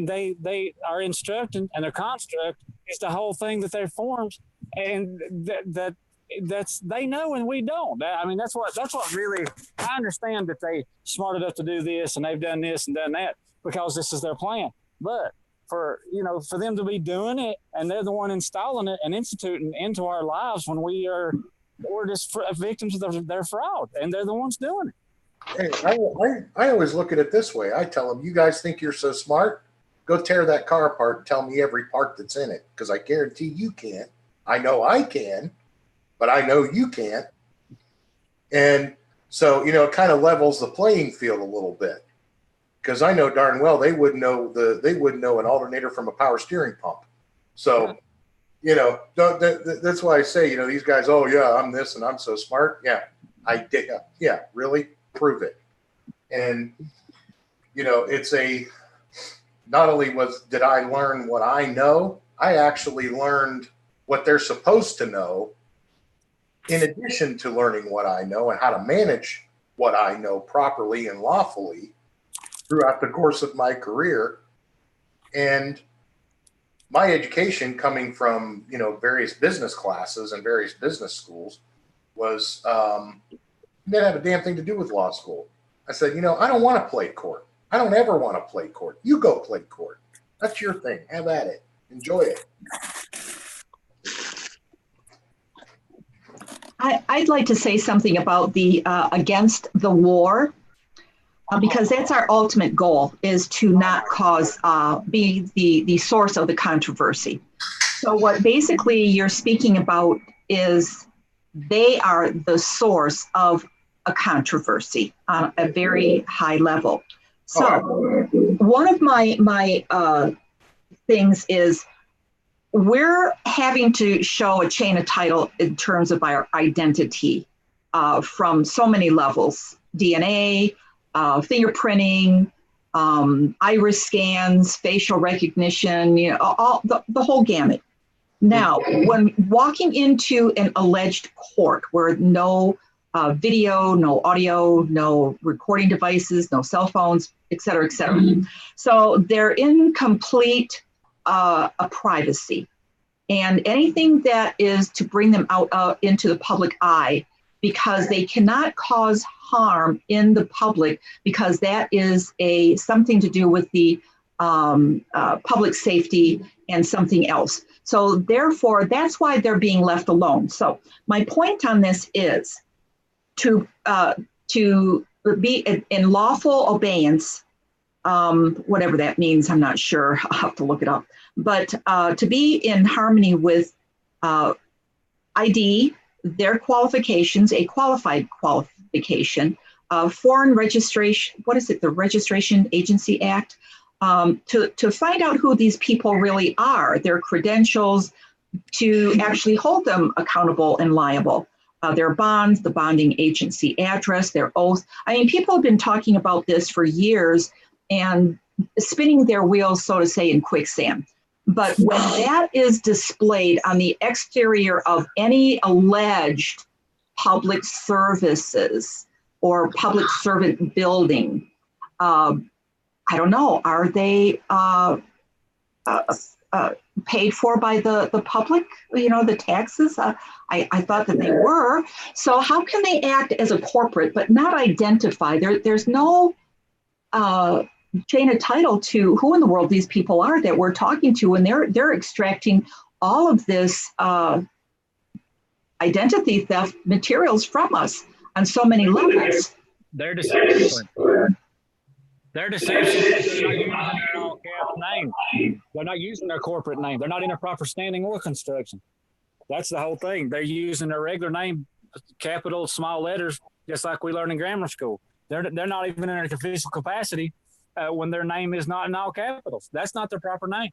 they are instructing, and their construct is the whole thing that they formed, and that's they know and we don't. I mean, that's what really. I understand that they smart enough to do this and they've done this and done that because this is their plan. But for them to be doing it and they're the one installing it and instituting into our lives when we're just victims of their fraud, and they're the ones doing it. Hey, I always look at it this way. I tell them, you guys think you're so smart? Go tear that car apart and tell me every part that's in it, because I guarantee you can't. I know I can, but I know you can't. And so, it kind of levels the playing field a little bit, because I know darn well they wouldn't know an alternator from a power steering pump. So, that's why I say, these guys, oh yeah, I'm this and I'm so smart. Yeah, I did. Yeah, really? Prove it. And, it's not only did I learn what I know, I actually learned what they're supposed to know in addition to learning what I know and how to manage what I know properly and lawfully throughout the course of my career. And my education coming from, various business classes and various business schools was, didn't have a damn thing to do with law school. I said, I don't want to play court. I don't ever want to play court. You go play court. That's your thing. Have at it. Enjoy it. I'd like to say something about the against the war, because that's our ultimate goal, is to not cause, be the source of the controversy. So what basically you're speaking about is they are the source of a controversy on a very high level. So one of my things is we're having to show a chain of title in terms of our identity from so many levels: DNA, fingerprinting, iris scans, facial recognition, all the whole gamut. Now, when walking into an alleged court where no video, no audio, no recording devices, no cell phones, et cetera, et cetera. So they're in complete privacy. And anything that is to bring them out into the public eye, because they cannot cause harm in the public, because that is something to do with the public safety and something else. So therefore, that's why they're being left alone. So my point on this is to be in lawful abeyance, whatever that means, I'm not sure, I'll have to look it up, but to be in harmony with ID, their qualifications, a qualified qualification, foreign registration, what is it, the Registration Agency Act, to find out who these people really are, their credentials, to actually hold them accountable and liable. Their bonds, the bonding agency address, their oath. I mean, people have been talking about this for years and spinning their wheels, so to say, in quicksand. But when that is displayed on the exterior of any alleged public services or public servant building, I don't know, are they paid for by the public, the taxes? I thought that they were. So how can they act as a corporate but not identify? There's no chain of title to who in the world these people are that we're talking to, and they're extracting all of this identity theft materials from us on so many levels. They're deception. They're deception. They're not using their all cap name. They're not using their corporate name. They're not in a proper standing or construction. That's the whole thing. They're using their regular name, capital, small letters, just like we learn in grammar school. They're not even in an official capacity when their name is not in all capitals. That's not their proper name.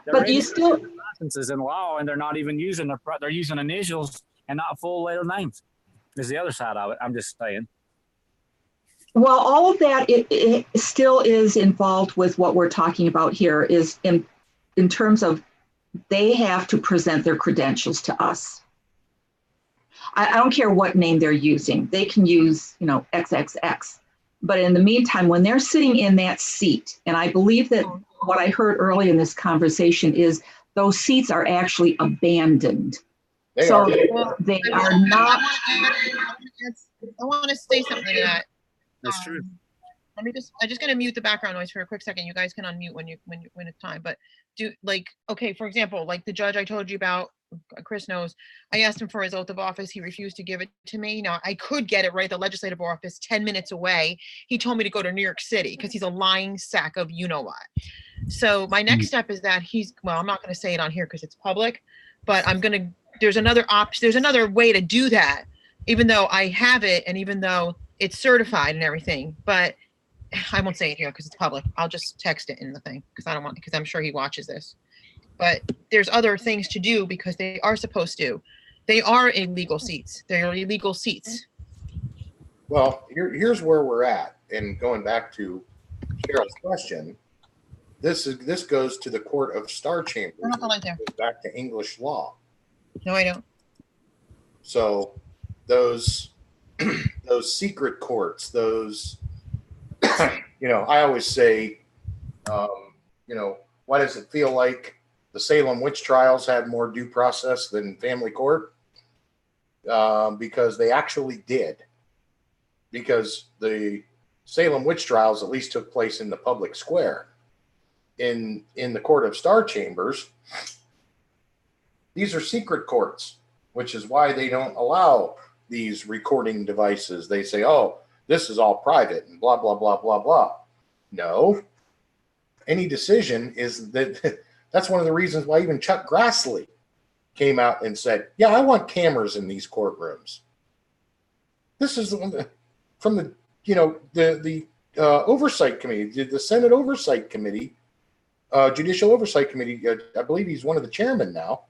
But you still licenses in law, and they're not even using they're using initials and not full letter names. Is the other side of it. I'm just saying. Well, all of that it still is involved with what we're talking about here is in terms of they have to present their credentials to us. I don't care what name they're using. They can use, XXX. But in the meantime, when they're sitting in that seat, and I believe that what I heard early in this conversation is those seats are actually abandoned. They are not. I want to say something to that. That's true. I'm just gonna mute the background noise for a quick second. You guys can unmute when it's time. But okay, for example, like the judge I told you about, Chris knows, I asked him for his oath of office. He refused to give it to me. Now I could get it right at the legislative office 10 minutes away. He told me to go to New York City because he's a lying sack of what. So my next step is that I'm not going to say it on here because it's public, but there's another way to do that, even though I have it and even though it's certified and everything, but I won't say it here because it's public. I'll just text it in the thing because I'm sure he watches this. But there's other things to do because they are supposed to. They are illegal seats. They're illegal seats. Well, here's where we're at. and going back to Cheryl's question, this goes to the Court of Star Chambers. Goes back to English law. No, I don't. So those secret courts, those, I always say, why does it feel like the Salem witch trials had more due process than family court? Because they actually did. Because the Salem witch trials at least took place in the public square. In the Court of Star Chambers, these are secret courts, which is why they don't allow these recording devices. They say, oh, this is all private and blah, blah, blah, blah, blah. No. Any decision is that's one of the reasons why even Chuck Grassley came out and said, yeah, I want cameras in these courtrooms. This is from the Oversight Committee, the Senate Oversight Committee, Judicial Oversight Committee. I believe he's one of the chairmen now,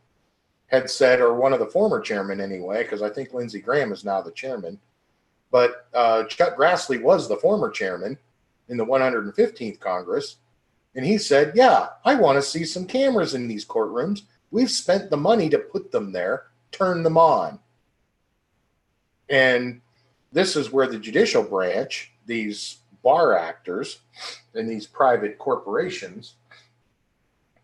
had said, or one of the former chairmen anyway, because I think Lindsey Graham is now the chairman. But Chuck Grassley was the former chairman in the 115th Congress. And he said, yeah, I want to see some cameras in these courtrooms. We've spent the money to put them there. Turn them on. And this is where the judicial branch, these bar actors and these private corporations,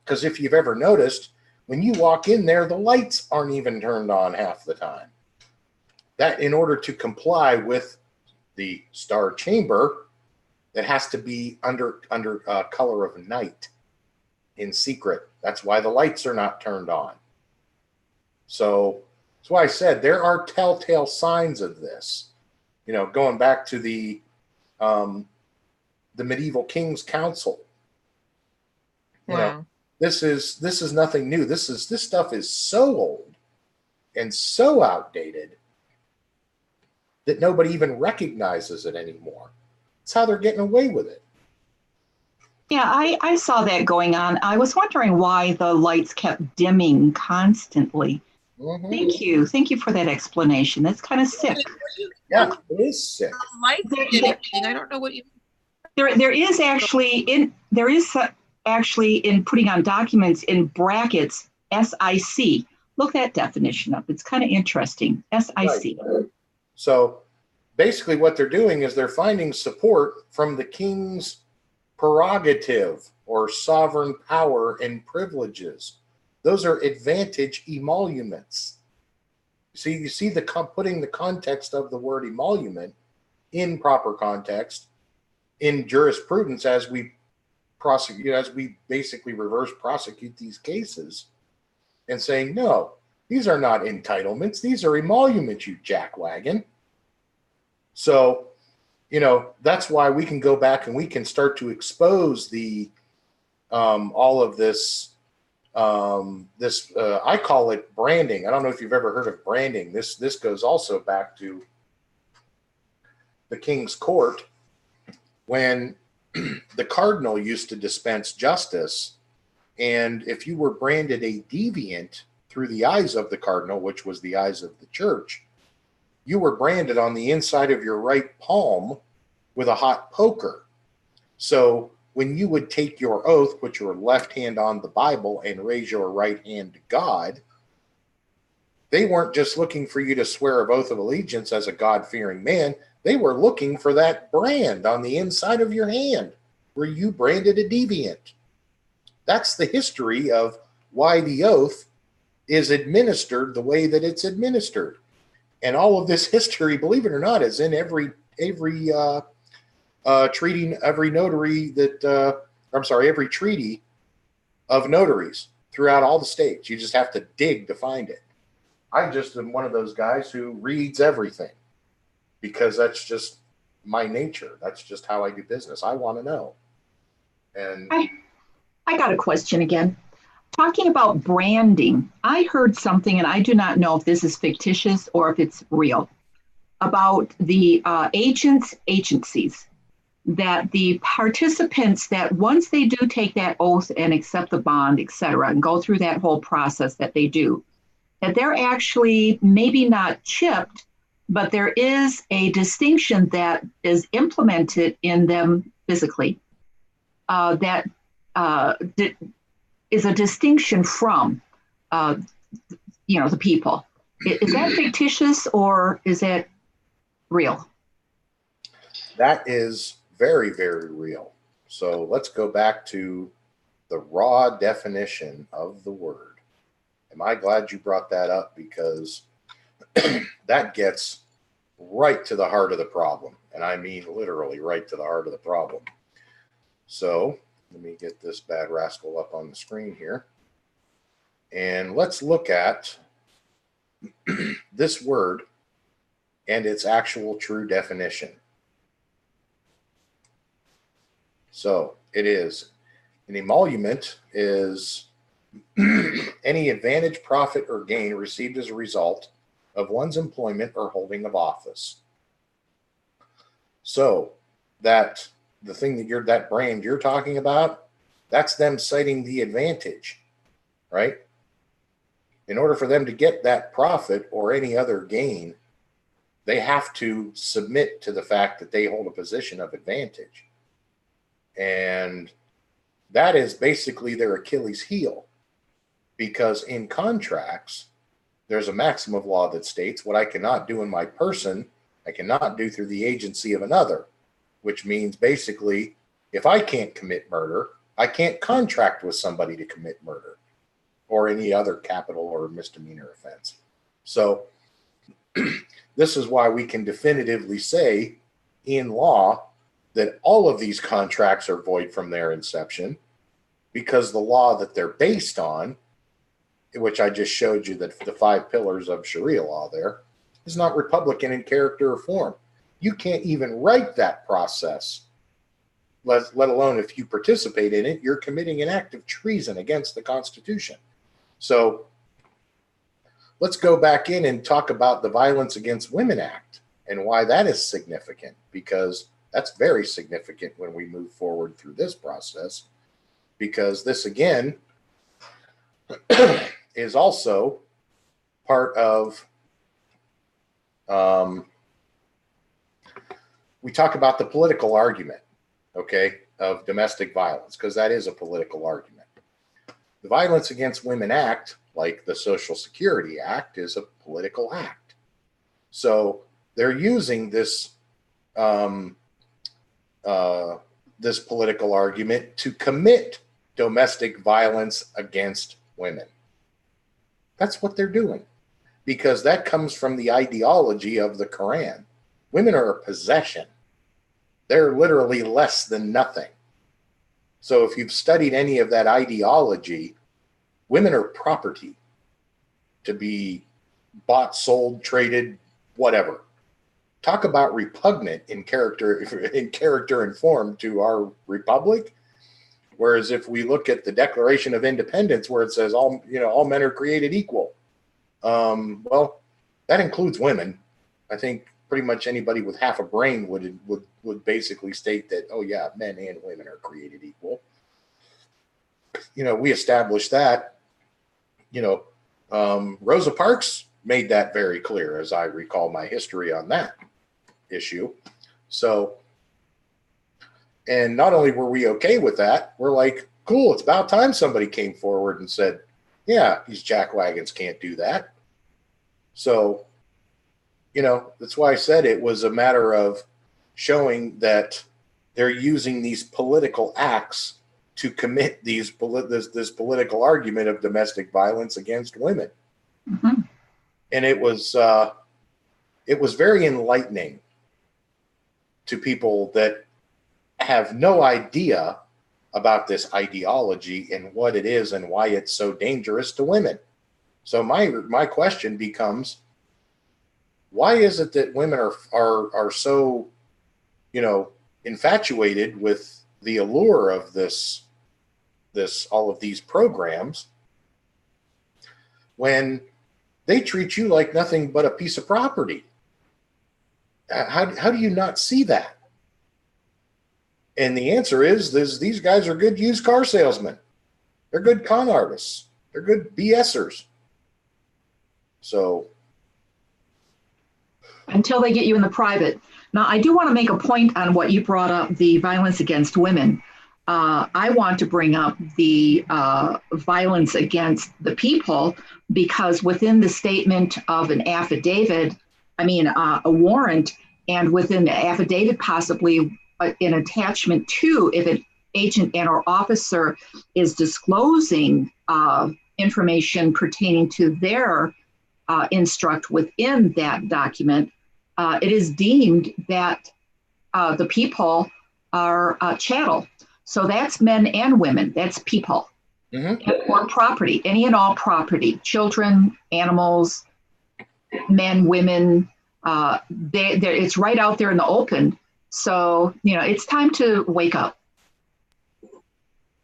because if you've ever noticed, when you walk in there, the lights aren't even turned on half the time. That in order to comply with the Star Chamber, it has to be under color of night, in secret. That's why the lights are not turned on. So that's why I said there are telltale signs of this. Going back to the Medieval King's Council. Wow. This is nothing new. This stuff is so old and so outdated that nobody even recognizes it anymore. It's how they're getting away with it. Yeah, I saw that going on. I was wondering why the lights kept dimming constantly. Mm-hmm. Thank you for that explanation. That's kind of sick. Yeah, it is sick. Lights are dimming. I don't know what you. There is actually in putting on documents in brackets SIC. Look that definition up. It's kind of interesting. SIC. Right. So basically what they're doing is they're finding support from the king's prerogative or sovereign power and privileges. Those are advantage emoluments. You see the putting the context of the word emolument in proper context in jurisprudence as we prosecute, as we basically reverse prosecute these cases and saying, no, these are not entitlements. These are emoluments, you jackwagon. So, that's why we can go back and we can start to expose the all of this. I call it branding. I don't know if you've ever heard of branding. This goes also back to the King's Court when the cardinal used to dispense justice, and if you were branded a deviant through the eyes of the cardinal, which was the eyes of the church, you were branded on the inside of your right palm with a hot poker. So when you would take your oath, put your left hand on the Bible and raise your right hand to God, they weren't just looking for you to swear an oath of allegiance as a God-fearing man. They were looking for that brand on the inside of your hand where you branded a deviant. That's the history of why the oath is administered the way that it's administered. And all of this history, believe it or not, is in every treaty, every treaty of notaries throughout all the states. You just have to dig to find it. I just am one of those guys who reads everything because that's just my nature. That's just how I do business. I want to know. And I got a question again. Talking about branding, I heard something, and I do not know if this is fictitious or if it's real, about the agencies, that the participants, that once they do take that oath and accept the bond, et cetera, and go through that whole process that they do, that they're actually maybe not chipped, but there is a distinction that is implemented in them physically that is a distinction from, the people. Is that fictitious or is that real? That is very, very real. So let's go back to the raw definition of the word. Am I glad you brought that up, because that gets right to the heart of the problem. And I mean literally right to the heart of the problem. So let me get this bad rascal up on the screen here. And let's look at this word and its actual true definition. So it is, an emolument is any advantage, profit, or gain received as a result of one's employment or holding of office. So that the thing that that brand you're talking about, that's them citing the advantage, right? In order for them to get that profit or any other gain, they have to submit to the fact that they hold a position of advantage. And that is basically their Achilles heel, because in contracts, there's a maxim of law that states what I cannot do in my person, I cannot do through the agency of another, which means basically, if I can't commit murder, I can't contract with somebody to commit murder or any other capital or misdemeanor offense. So this is why we can definitively say in law that all of these contracts are void from their inception, because the law that they're based on, which I just showed you, that the 5 pillars of Sharia law there, is not Republican in character or form. You can't even write that process, let alone if you participate in it, you're committing an act of treason against the Constitution. So let's go back in and talk about the Violence Against Women Act and why that is significant, because that's very significant when we move forward through this process, because this, again, is also part of, we talk about the political argument, okay, of domestic violence, because that is a political argument. The Violence Against Women Act, like the Social Security Act, is a political act. So they're using this this political argument to commit domestic violence against women. That's what they're doing, because that comes from the ideology of the Quran. Women are a possession. They're literally less than nothing. So if you've studied any of that ideology, women are property to be bought, sold, traded, whatever. Talk about repugnant in character and form to our republic. Whereas if we look at the Declaration of Independence, where it says all men are created equal, well, that includes women. I think pretty much anybody with half a brain would basically state that, oh yeah, men and women are created equal. We established that. Rosa Parks made that very clear, as I recall my history on that issue. So, and not only were we okay with that, we're like, cool, it's about time somebody came forward and said, yeah, these jackwagons can't do that. So, that's why I said it was a matter of showing that they're using these political acts to commit this political argument of domestic violence against women. Mm-hmm. And it was very enlightening to people that have no idea about this ideology and what it is and why it's so dangerous to women. So my question becomes, why is it that women are so, infatuated with the allure of all of these programs, when they treat you like nothing but a piece of property? How do you not see that? And the answer is these guys are good used car salesmen. They're good con artists. They're good BSers. So until they get you in the private. Now, I do want to make a point on what you brought up, the violence against women. I want to bring up the violence against the people, because within the statement of an affidavit, a warrant, and within the affidavit, possibly an attachment to, if an agent and or officer is disclosing information pertaining to their instruct within that document, it is deemed that the people are chattel. So that's men and women, that's people. Or property, any and all property, children, animals, men, women, it's right out there in the open. So, it's time to wake up.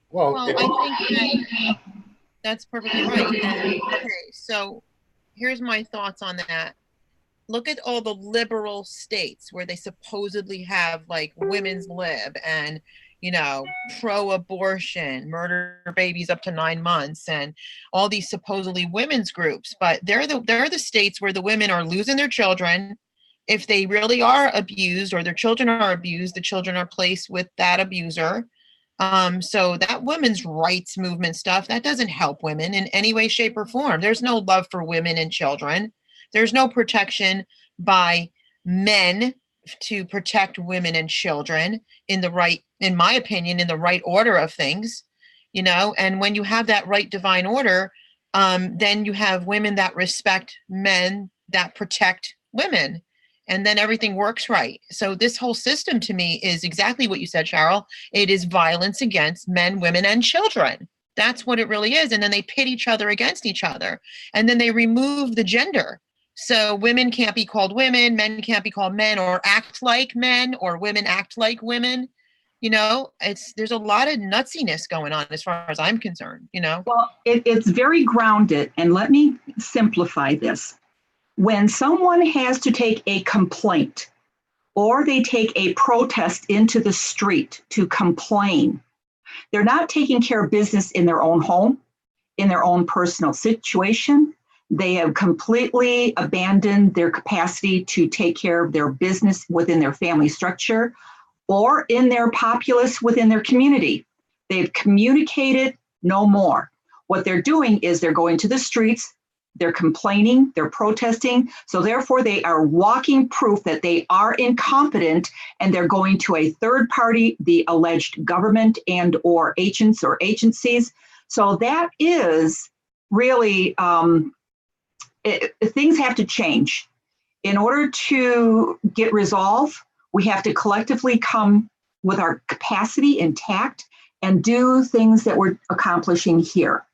Well, I think that's perfectly right. Okay, so here's my thoughts on that. Look at all the liberal states where they supposedly have like women's lib and, pro-abortion, murder babies up to 9 months, and all these supposedly women's groups. But they're the states where the women are losing their children. If they really are abused or their children are abused, the children are placed with that abuser. So that women's rights movement stuff, that doesn't help women in any way, shape, or form. There's no love for women and children. There's no protection by men to protect women and children in my opinion, in the right order of things, and when you have that right divine order, then you have women that respect men that protect women, and then everything works right. So this whole system to me is exactly what you said, Cheryl. It is violence against men, women, and children. That's what it really is. And then they pit each other against each other, and then they remove the gender. So women can't be called women, men can't be called men, or act like men, or women act like women. There's a lot of nutsiness going on as far as I'm concerned, Well, it's very grounded. And let me simplify this. When someone has to take a complaint or they take a protest into the street to complain, they're not taking care of business in their own home, in their own personal situation. They have completely abandoned their capacity to take care of their business within their family structure or in their populace within their community. They've communicated no more. What they're doing is they're going to the streets, they're complaining, they're protesting. So therefore they are walking proof that they are incompetent, and they're going to a third party, the alleged government and or agents or agencies. So that is really, things have to change. In order to get resolve, we have to collectively come with our capacity intact and do things that we're accomplishing here.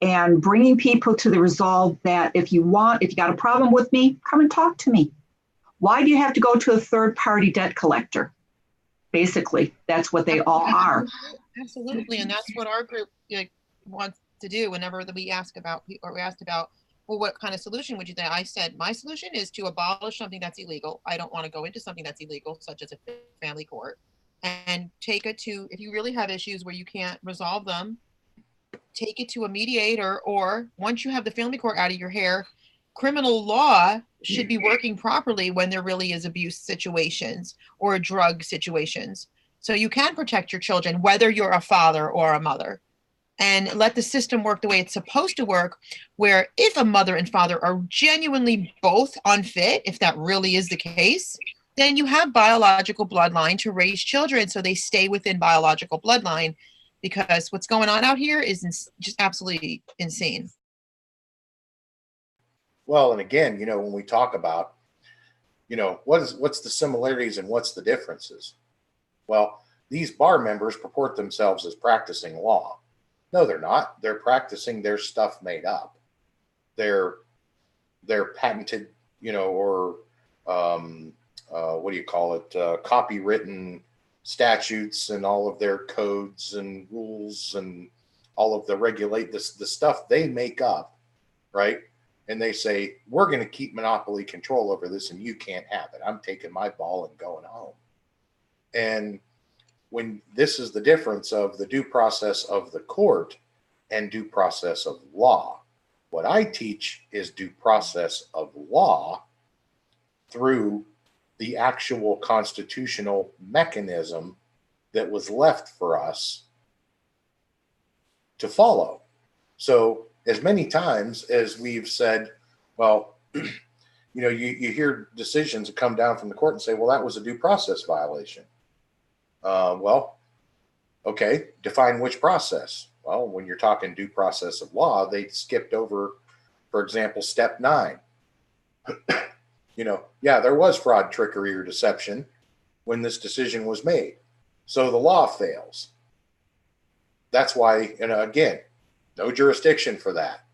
And bringing people to the resolve that if you got a problem with me, come and talk to me. Why do you have to go to a third party debt collector? Basically, that's what they all are. Absolutely. And that's what our group wants to do whenever we asked about, well, what kind of solution would you think? I said, my solution is to abolish something that's illegal. I don't want to go into something that's illegal, such as a family court, and take it to, if you really have issues where you can't resolve them, take it to a mediator, or once you have the family court out of your hair, criminal law should be working properly when there really is abuse situations or drug situations. So you can protect your children, whether you're a father or a mother, and let the system work the way it's supposed to work, where if a mother and father are genuinely both unfit, if that really is the case, then you have biological bloodline to raise children so they stay within biological bloodline, because what's going on out here is just absolutely insane. Well, and again, when we talk about, what's the similarities and what's the differences? Well, these bar members purport themselves as practicing law. No, they're not. They're practicing their stuff made up. They're patented, or what do you call it? Copywritten statutes and all of their codes and rules and all of the stuff they make up, right? And they say, we're going to keep monopoly control over this and you can't have it. I'm taking my ball and going home. And when this is the difference of the due process of the court and due process of law. What I teach is due process of law through the actual constitutional mechanism that was left for us to follow. So as many times as we've said, well, you hear decisions that come down from the court and say, well, that was a due process violation. Well, okay, define which process. Well, when you're talking due process of law, they skipped over, for example, step 9. Yeah, there was fraud, trickery, or deception when this decision was made. So the law fails. That's why, again, no jurisdiction for that.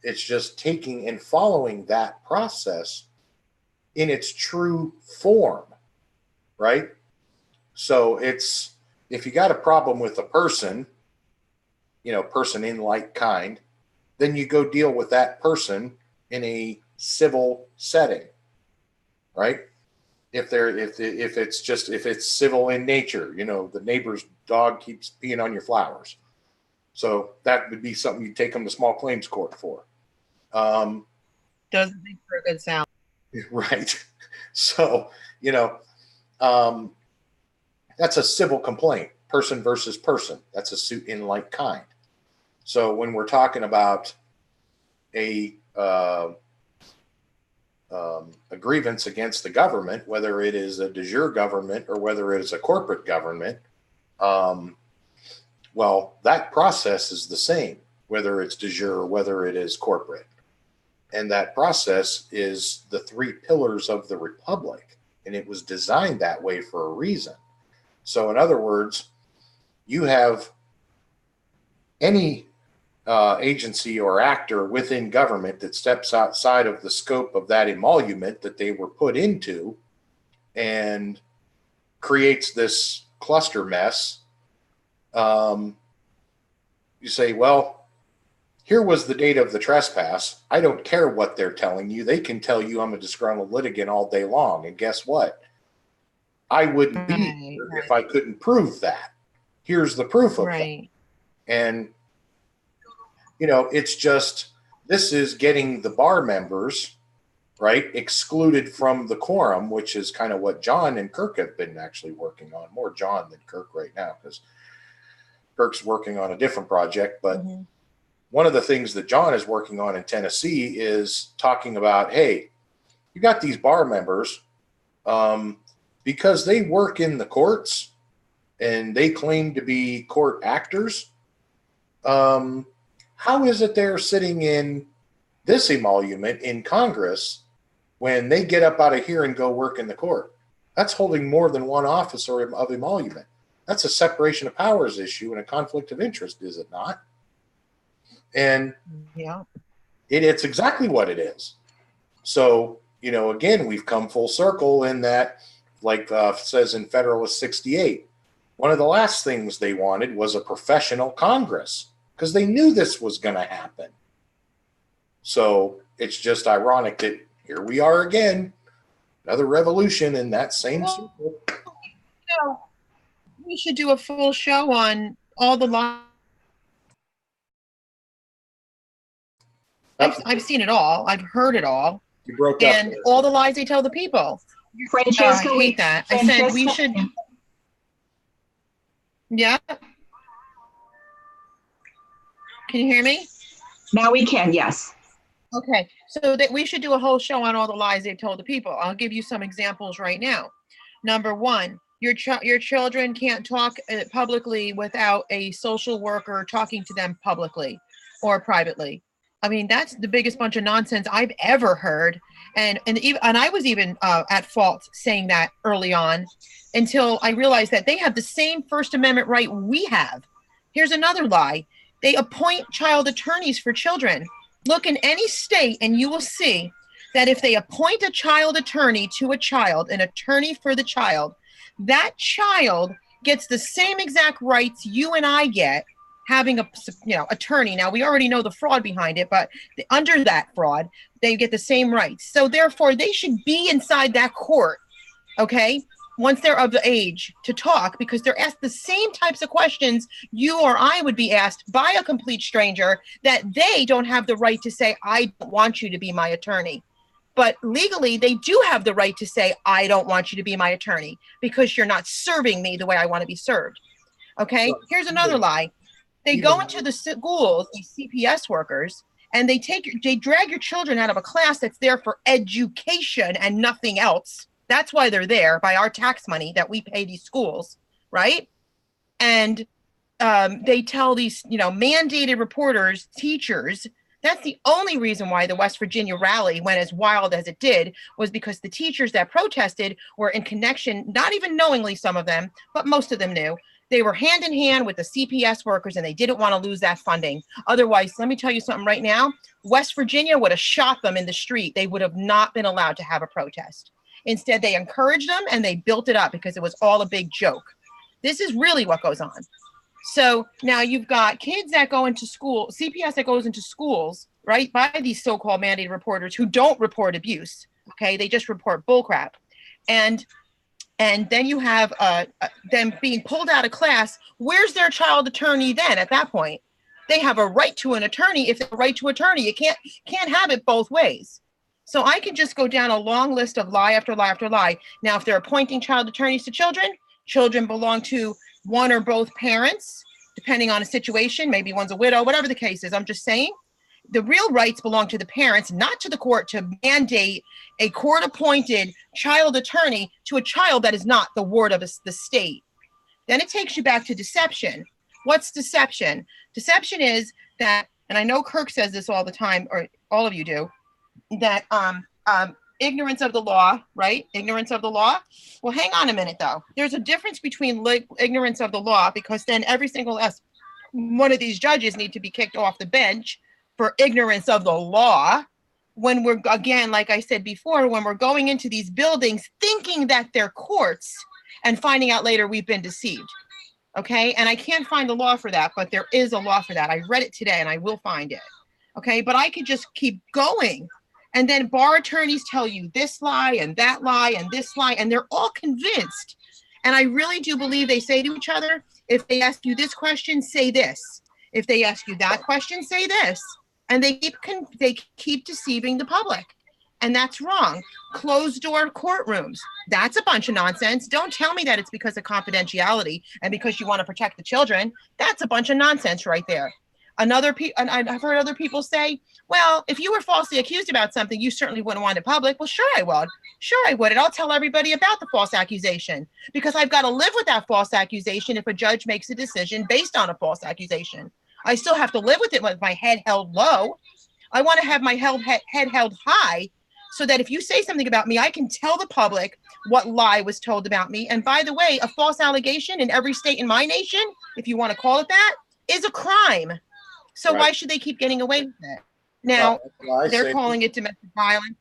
It's just taking and following that process in its true form, right? So it's, if you got a problem with a person, person in like kind, then you go deal with that person in a civil setting, right? If it's civil in nature, the neighbor's dog keeps peeing on your flowers. So that would be something you take them to small claims court for. Doesn't make for a good sound. Right. So, that's a civil complaint, person versus person. That's a suit in like kind. So when we're talking about a grievance against the government, whether it is a de jure government or whether it is a corporate government, well, that process is the same, whether it's de jure or whether it is corporate. And that process is the 3 pillars of the republic, and it was designed that way for a reason. So in other words, you have any agency or actor within government that steps outside of the scope of that emolument that they were put into and creates this cluster mess. You say, well, here was the date of the trespass. I don't care what they're telling you. They can tell you I'm a disgruntled litigant all day long. And guess what? I wouldn't be here if I couldn't prove that. Here's the proof of it. And, it's just, this is getting the bar members, right, excluded from the quorum, which is kind of what John and Kirk have been actually working on. More John than Kirk right now, because Kirk's working on a different project. But one of the things that John is working on in Tennessee is talking about, hey, you got these bar members, because they work in the courts and they claim to be court actors. How is it they're sitting in this emolument in Congress when they get up out of here and go work in the court? That's holding more than one officer of emolument. That's a separation of powers issue and a conflict of interest, is it not? And yeah, it's exactly what it is. So, again, we've come full circle in that, like says in Federalist 68, one of the last things they wanted was a professional Congress because they knew this was going to happen. So it's just ironic that here we are again, another revolution in that same circle. We should do a full show on all the lies. I've seen it all. I've heard it all. You broke up. And all the lies they tell the people. Francesca, I hate that. I said we should. Yeah. Can you hear me? Now we can, yes. Okay, so that we should do a whole show on all the lies they've told the people. I'll give you some examples right now. Number 1, your children can't talk publicly without a social worker talking to them publicly or privately. I mean, that's the biggest bunch of nonsense I've ever heard. And I was even at fault saying that early on until I realized that they have the same First Amendment right we have. Here's another lie. They appoint child attorneys for children. Look in any state and you will see that if they appoint a child attorney to a child, an attorney for the child, that child gets the same exact rights you and I get having a attorney. Now, we already know the fraud behind it, but under that fraud, they get the same rights. So therefore, they should be inside that court, okay, once they're of the age to talk, because they're asked the same types of questions you or I would be asked by a complete stranger that they don't have the right to say, I don't want you to be my attorney. But legally, they do have the right to say, I don't want you to be my attorney because you're not serving me the way I want to be served. Okay, here's another lie. They go into the schools, these CPS workers, and they drag your children out of a class that's there for education and nothing else. That's why they're there, by our tax money that we pay these schools, right? And they tell these, mandated reporters, teachers, that's the only reason why the West Virginia rally went as wild as it did, was because the teachers that protested were in connection, not even knowingly, some of them, but most of them knew. They were hand in hand with the CPS workers, and they didn't want to lose that funding. Otherwise, let me tell you something right now, West Virginia would have shot them in the street. They would have not been allowed to have a protest. Instead, they encouraged them and they built it up because it was all a big joke. This is really what goes on. So now you've got kids that go into school, CPS that goes into schools, right, by these so-called mandated reporters who don't report abuse. Okay, they just report bullcrap. And then you have them being pulled out of class. Where's their child attorney then at that point? They have a right to an attorney. If they're a right to attorney, you can't have it both ways. So I can just go down a long list of lie after lie after lie. Now, if they're appointing child attorneys to children belong to one or both parents, depending on a situation. Maybe one's a widow, whatever the case is. I'm just saying the real rights belong to the parents, not to the court to mandate a court-appointed child attorney to a child that is not the ward of the state. Then it takes you back to deception. What's deception? Deception is that, and I know Kirk says this all the time, or all of you do, that ignorance of the law, right? Ignorance of the law. Well, hang on a minute, though. There's a difference between ignorance of the law, because then every single one of these judges need to be kicked off the bench for ignorance of the law. When we're, again, like I said before, when we're going into these buildings thinking that they're courts and finding out later we've been deceived. Okay, and I can't find a law for that, but there is a law for that. I read it today and I will find it. Okay, but I could just keep going. And then bar attorneys tell you this lie and that lie and this lie, and they're all convinced. And I really do believe they say to each other, if they ask you this question, say this. If they ask you that question, say this. And they keep deceiving the public. And that's wrong. Closed door courtrooms. That's a bunch of nonsense. Don't tell me that it's because of confidentiality and because you want to protect the children. That's a bunch of nonsense right there. And I've heard other people say, well, if you were falsely accused about something, you certainly wouldn't want it public. Well, sure I would. Sure I would. And I'll tell everybody about the false accusation, because I've got to live with that false accusation if a judge makes a decision based on a false accusation. I still have to live with it with my head held low. I want to have my head held high so that if you say something about me, I can tell the public what lie was told about me. And by the way, a false allegation in every state in my nation, if you want to call it that, is a crime. So why should they keep getting away with it? Now, they're calling it domestic violence.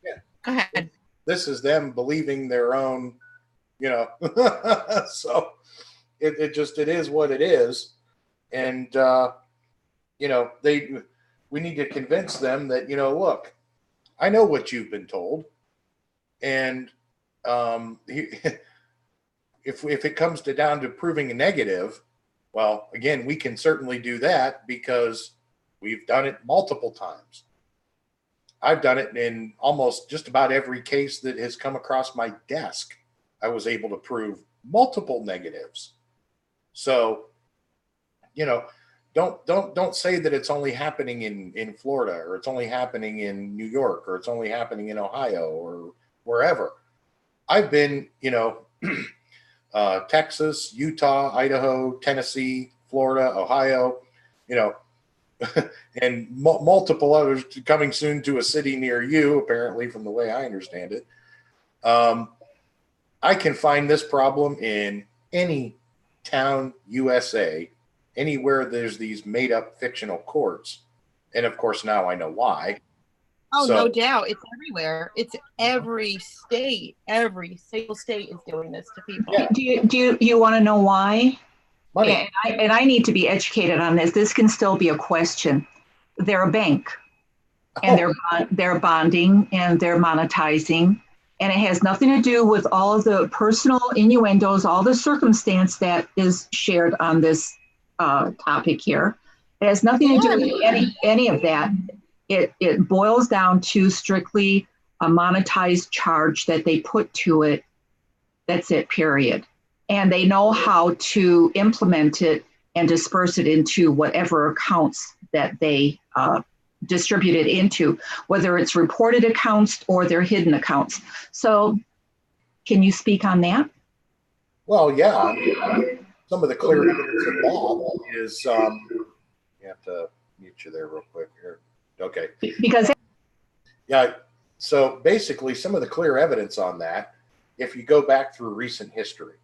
Yeah. Go ahead. This is them believing their own, so it is what it is. And, we need to convince them that, look, I know what you've been told. And if it comes down to proving a negative, well, again, we can certainly do that because we've done it multiple times. I've done it in almost just about every case that has come across my desk. I was able to prove multiple negatives. So, don't say that it's only happening in Florida, or it's only happening in New York, or it's only happening in Ohio, or wherever. I've been, Texas, Utah, Idaho, Tennessee, Florida, Ohio, and multiple others coming soon to a city near you, apparently, from the way I understand it. I can find this problem in any town, USA, anywhere there's these made up fictional courts. And of course, now I know why. Oh, so, no doubt. It's everywhere. It's every state. Every single state is doing this to people. Yeah. Do you want to know why? Money. And I need to be educated on this. This can still be a question. They're a bank, and they're bonding and they're monetizing, and it has nothing to do with all of the personal innuendos, all the circumstance that is shared on this topic here. It has nothing to do with any of that. It boils down to strictly a monetized charge that they put to it. That's it, period. And they know how to implement it and disperse it into whatever accounts that they distribute it into, whether it's reported accounts or their hidden accounts. So can you speak on that? Well, yeah. Some of the clear evidence of that is, you have to mute you there real quick here. Okay. Because yeah, so basically some of the clear evidence on that, if you go back through recent history,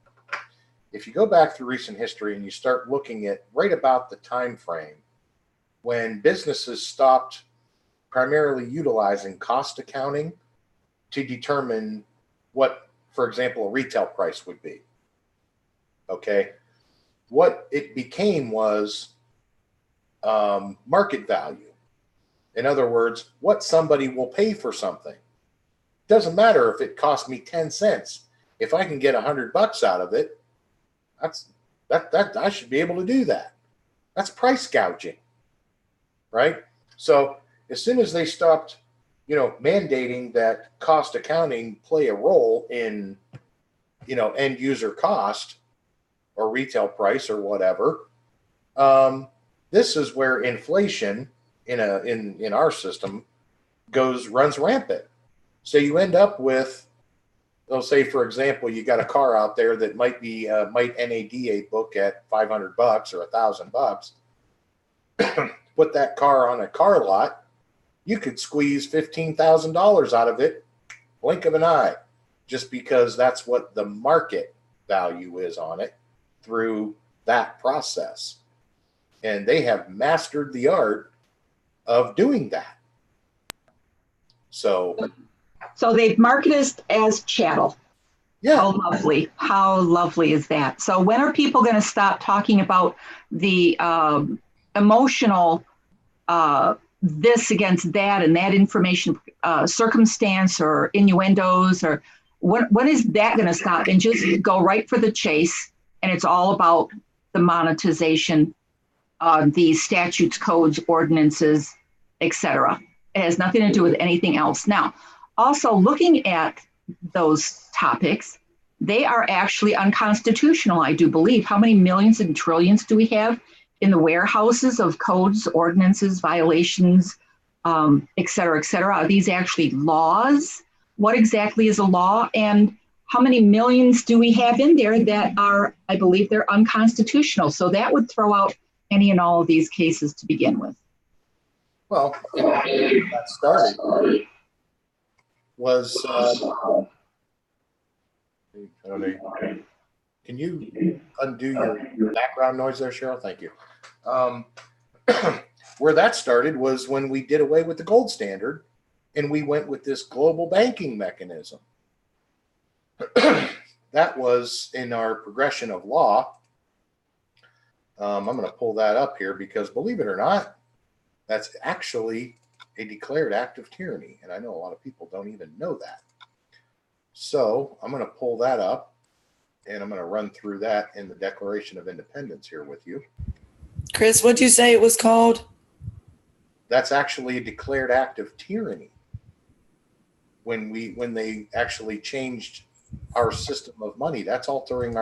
and you start looking at right about the time frame when businesses stopped primarily utilizing cost accounting to determine what, for example, a retail price would be. Okay. What it became was market value. In other words, what somebody will pay for something. Doesn't matter if it cost me 10 cents. If I can get $100 out of it, that I should be able to do that. That's price gouging, right? So as soon as they stopped, mandating that cost accounting play a role in, end user cost or retail price or whatever, this is where inflation in our system runs rampant. So you end up with, let's say, for example, you got a car out there that might NAD a book at $500 or $1,000. Put that car on a car lot, you could squeeze $15,000 out of it, blink of an eye, just because that's what the market value is on it through that process. And they have mastered the art of doing that. So they've marketed us as chattel. Yeah. How lovely. How lovely is that? So when are people going to stop talking about the emotional this against that and that information, circumstance or innuendos, or when is that going to stop and just go right for the chase? And it's all about the monetization, these statutes, codes, ordinances, etc. It has nothing to do with anything else. Now, also looking at those topics, they are actually unconstitutional, I do believe. How many millions and trillions do we have in the warehouses of codes, ordinances, violations, et cetera, et cetera? Are these actually laws? What exactly is a law? And how many millions do we have in there that are, I believe they're unconstitutional? So that would throw out any and all of these cases to begin with. Well, that started was, can you undo your background noise there, Cheryl? Thank you. Where that started was when we did away with the gold standard and we went with this global banking mechanism. That was in our progression of law. I'm going to pull that up here because, believe it or not, that's actually a declared act of tyranny. And I know a lot of people don't even know that. So I'm going to pull that up and I'm going to run through that in the Declaration of Independence here with you. Chris, what'd you say it was called? That's actually a declared act of tyranny. When they actually changed our system of money, that's altering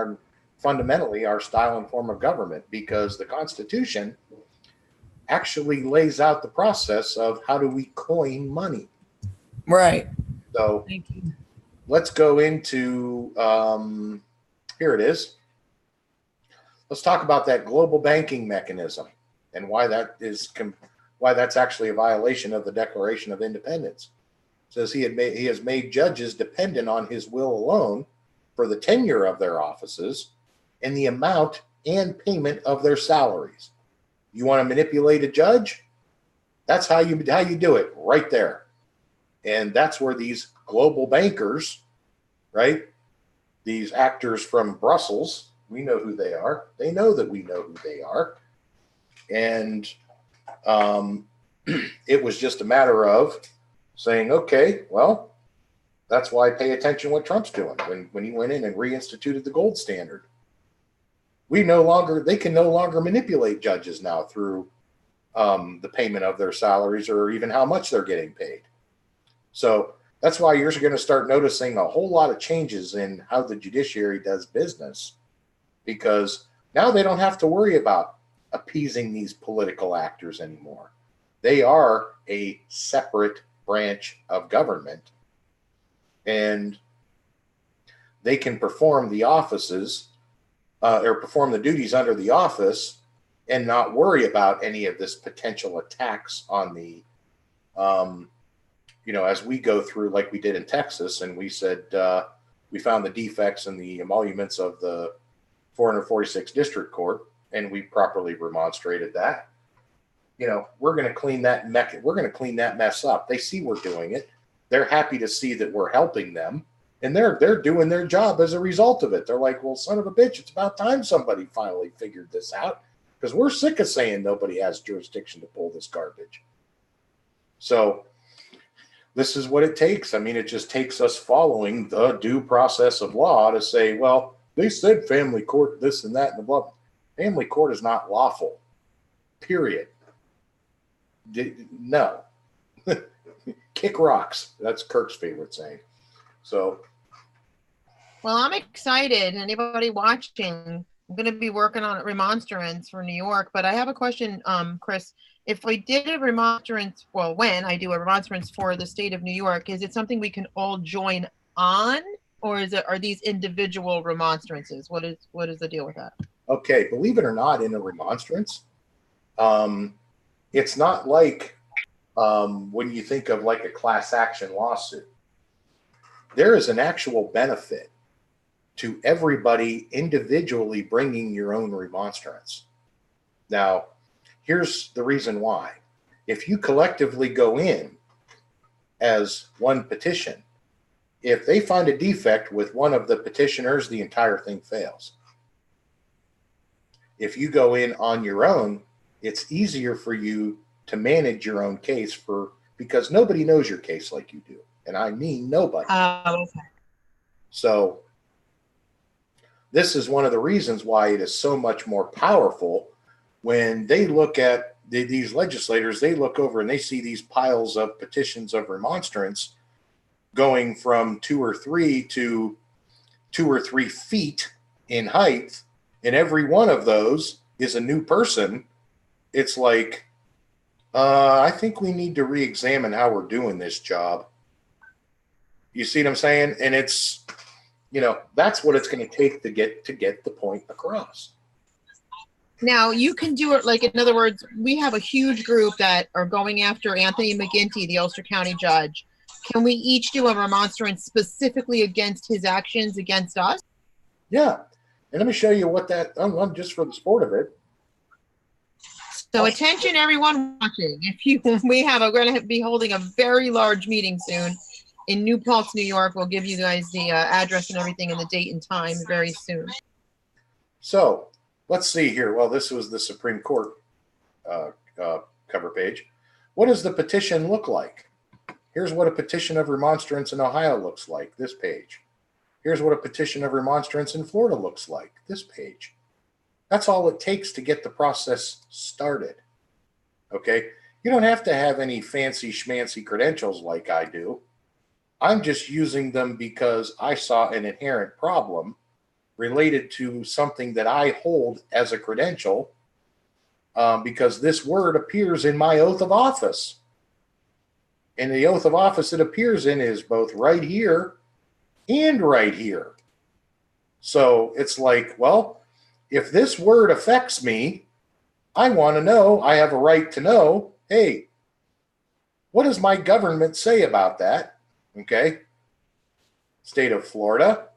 fundamentally our style and form of government, because the Constitution actually lays out the process of how do we coin money. Right. So let's go into, here it is. Let's talk about that global banking mechanism and why that's actually a violation of the Declaration of Independence. It says he has made judges dependent on his will alone for the tenure of their offices and the amount and payment of their salaries. You want to manipulate a judge? That's how you do it right there. And that's where these global bankers, right? These actors from Brussels, we know who they are. They know that we know who they are. And it was just a matter of saying, okay, well, that's why I pay attention what Trump's doing when he went in and reinstituted the gold standard. They can no longer manipulate judges now through the payment of their salaries or even how much they're getting paid. So That's why you're going to start noticing a whole lot of changes in how the judiciary does business, because now they don't have to worry about appeasing these political actors anymore. They are a separate branch of government, and they can perform the offices or perform the duties under the office and not worry about any of this potential attacks on the, as we go through, like we did in Texas, and we said we found the defects in the emoluments of the 446 District Court, and we properly remonstrated that. We're going to clean that mess up. They see we're doing it. They're happy to see that we're helping them, and they're doing their job as a result of it. They're like, well, son of a bitch, it's about time somebody finally figured this out, because we're sick of saying nobody has jurisdiction to pull this garbage. So this is what it takes. I mean, it just takes us following the due process of law to say, well, they said family court, this and that, and the blah. Family court is not lawful, period. No. Kick rocks. That's Kirk's favorite saying. So. Well, I'm excited. Anybody watching, I'm going to be working on remonstrance for New York, but I have a question, Chris. If we did a remonstrance, when I do a remonstrance for the state of New York, is it something we can all join on, or are these individual remonstrances? What is the deal with that? Okay, believe it or not, in a remonstrance, it's not like when you think of like a class action lawsuit. There is an actual benefit to everybody individually bringing your own remonstrance. Now, here's the reason why. If you collectively go in as one petition, if they find a defect with one of the petitioners, the entire thing fails. If you go in on your own, it's easier for you to manage your own case because nobody knows your case like you do. And I mean nobody. Okay. So this is one of the reasons why it is so much more powerful when they look at these legislators. They look over and they see these piles of petitions of remonstrance going from 2 or 3 to 2 or 3 feet in height, and every one of those is a new person. It's like, I think we need to re-examine how we're doing this job. You see what I'm saying? And it's, that's what it's going to take to get the point across. Now you can do it, like, in other words, we have a huge group that are going after Anthony McGinty, the Ulster County judge. Can we each do a remonstrance specifically against his actions against us? Yeah. And let me show you what that, just for the sport of it. So attention, everyone watching. We're going to be holding a very large meeting soon in New Paltz, New York. We'll give you guys the address and everything and the date and time very soon. So let's see here. Well, this was the Supreme Court cover page. What does the petition look like? Here's what a petition of remonstrance in Ohio looks like, this page. Here's what a petition of remonstrance in Florida looks like, this page. That's all it takes to get the process started. Okay? You don't have to have any fancy schmancy credentials like I do. I'm just using them because I saw an inherent problem related to something that I hold as a credential, because this word appears in my oath of office. And the oath of office it appears in is both right here and right here. So it's like, well, if this word affects me, I want to know, I have a right to know, hey, what does my government say about that? Okay. State of Florida,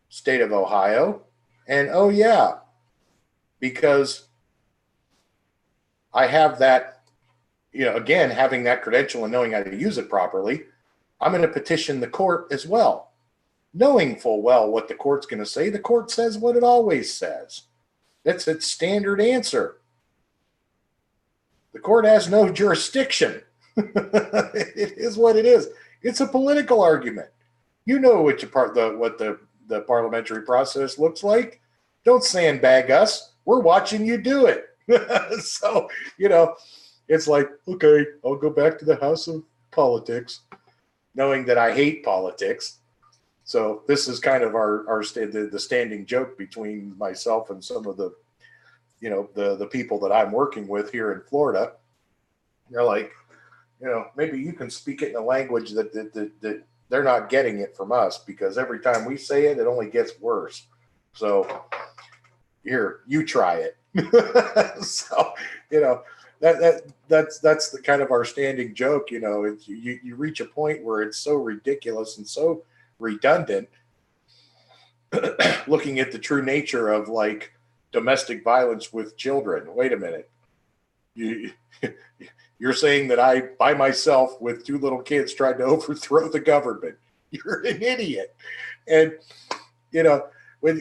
state of Ohio, and oh yeah, because I have that, again, having that credential and knowing how to use it properly, I'm going to petition the court as well. Knowing full well what the court's going to say, the court says what it always says. That's its standard answer. The court has no jurisdiction. It is what it is. It's a political argument. You know what the parliamentary process looks like. Don't sandbag us. We're watching you do it. So, it's like, okay, I'll go back to the house of politics. knowing that I hate politics. So this is kind of the standing joke between myself and some of the, the people that I'm working with here in Florida. They're like, maybe you can speak it in a language that they're not getting it from us, because every time we say it, it only gets worse. So here, you try it. So, that's the kind of our standing joke. You reach a point where it's so ridiculous and so redundant, looking at the true nature of like domestic violence with children. Wait a minute. You're saying that I, by myself, with 2 little kids, tried to overthrow the government. You're an idiot. And, when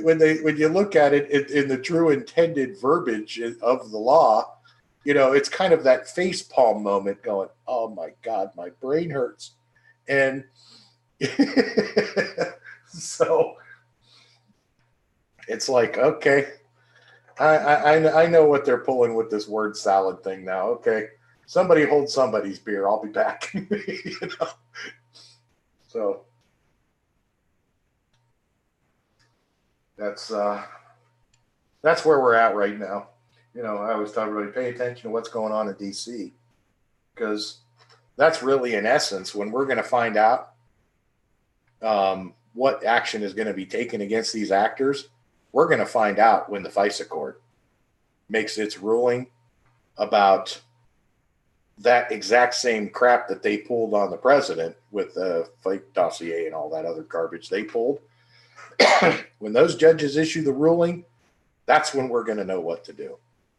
you look at it in the true intended verbiage of the law, it's kind of that face palm moment going, oh my God, my brain hurts. And so it's like, okay, I know what they're pulling with this word salad thing now. Okay. Somebody hold somebody's beer. I'll be back. So that's where we're at right now. I always tell everybody, pay attention to what's going on in DC, because that's really, in essence, when we're going to find out what action is going to be taken against these actors. We're going to find out when the FISA court makes its ruling about that exact same crap that they pulled on the president with the fake dossier and all that other garbage they pulled. When those judges issue the ruling, that's when we're going to know what to do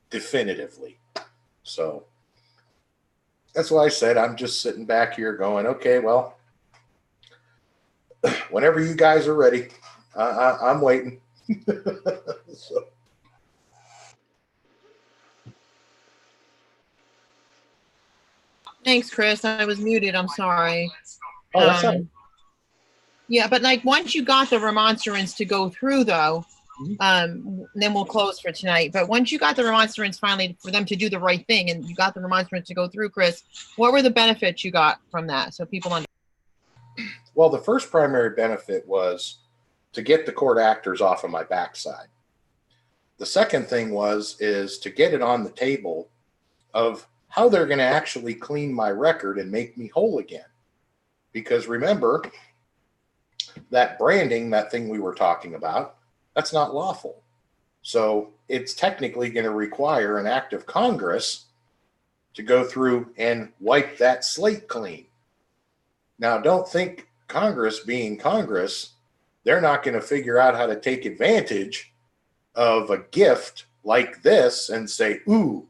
definitively. So that's why I said I'm just sitting back here going, okay, well, whenever you guys are ready, I'm waiting. So. Thanks, Chris. I was muted. I'm sorry. Oh, that's fine. Yeah, but like once you got the remonstrance to go through, though, then we'll close for tonight. But once you got the remonstrance finally for them to do the right thing, and you got the remonstrance to go through, Chris, what were the benefits you got from that? So people understand. Well, the first primary benefit was to get the court actors off of my backside. The second thing is to get it on the table of how they're going to actually clean my record and make me whole again. Because remember, that branding, that thing we were talking about, that's not lawful. So it's technically going to require an act of Congress to go through and wipe that slate clean. Now, don't think Congress being Congress, they're not going to figure out how to take advantage of a gift like this and say, ooh,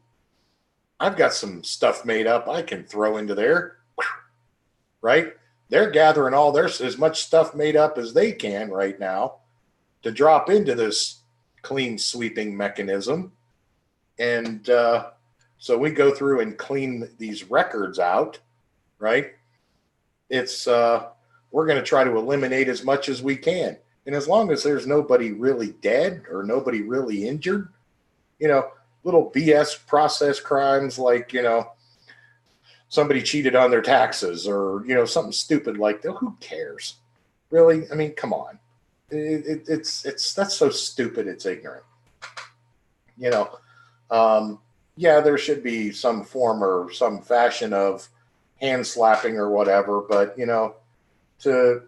I've got some stuff made up I can throw into there, right? They're gathering as much stuff made up as they can right now to drop into this clean sweeping mechanism. And so we go through and clean these records out, right? It's we're going to try to eliminate as much as we can. And as long as there's nobody really dead or nobody really injured, little BS process crimes like, somebody cheated on their taxes or, something stupid like that. Who cares? Really? I mean, come on. That's so stupid. It's ignorant. Yeah, there should be some form or some fashion of hand slapping or whatever, but, to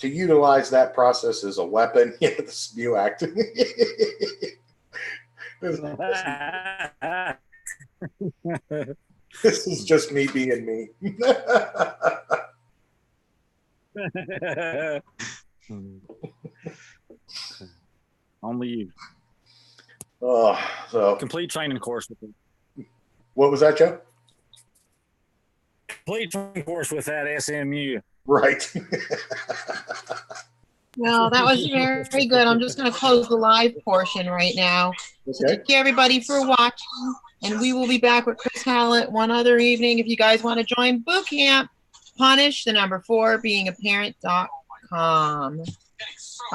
utilize that process as a weapon, the SMU Act. This is just me being me. Only you. So complete training course with it. What was that, Joe? Complete training course with that SMU. Right. Well, that was very, very good. I'm just going to close the live portion right now. Okay. So thank you, everybody, for watching. And we will be back with Chris Hallet one other evening. If you guys want to join boot camp, punish the number 4 being a parent.com.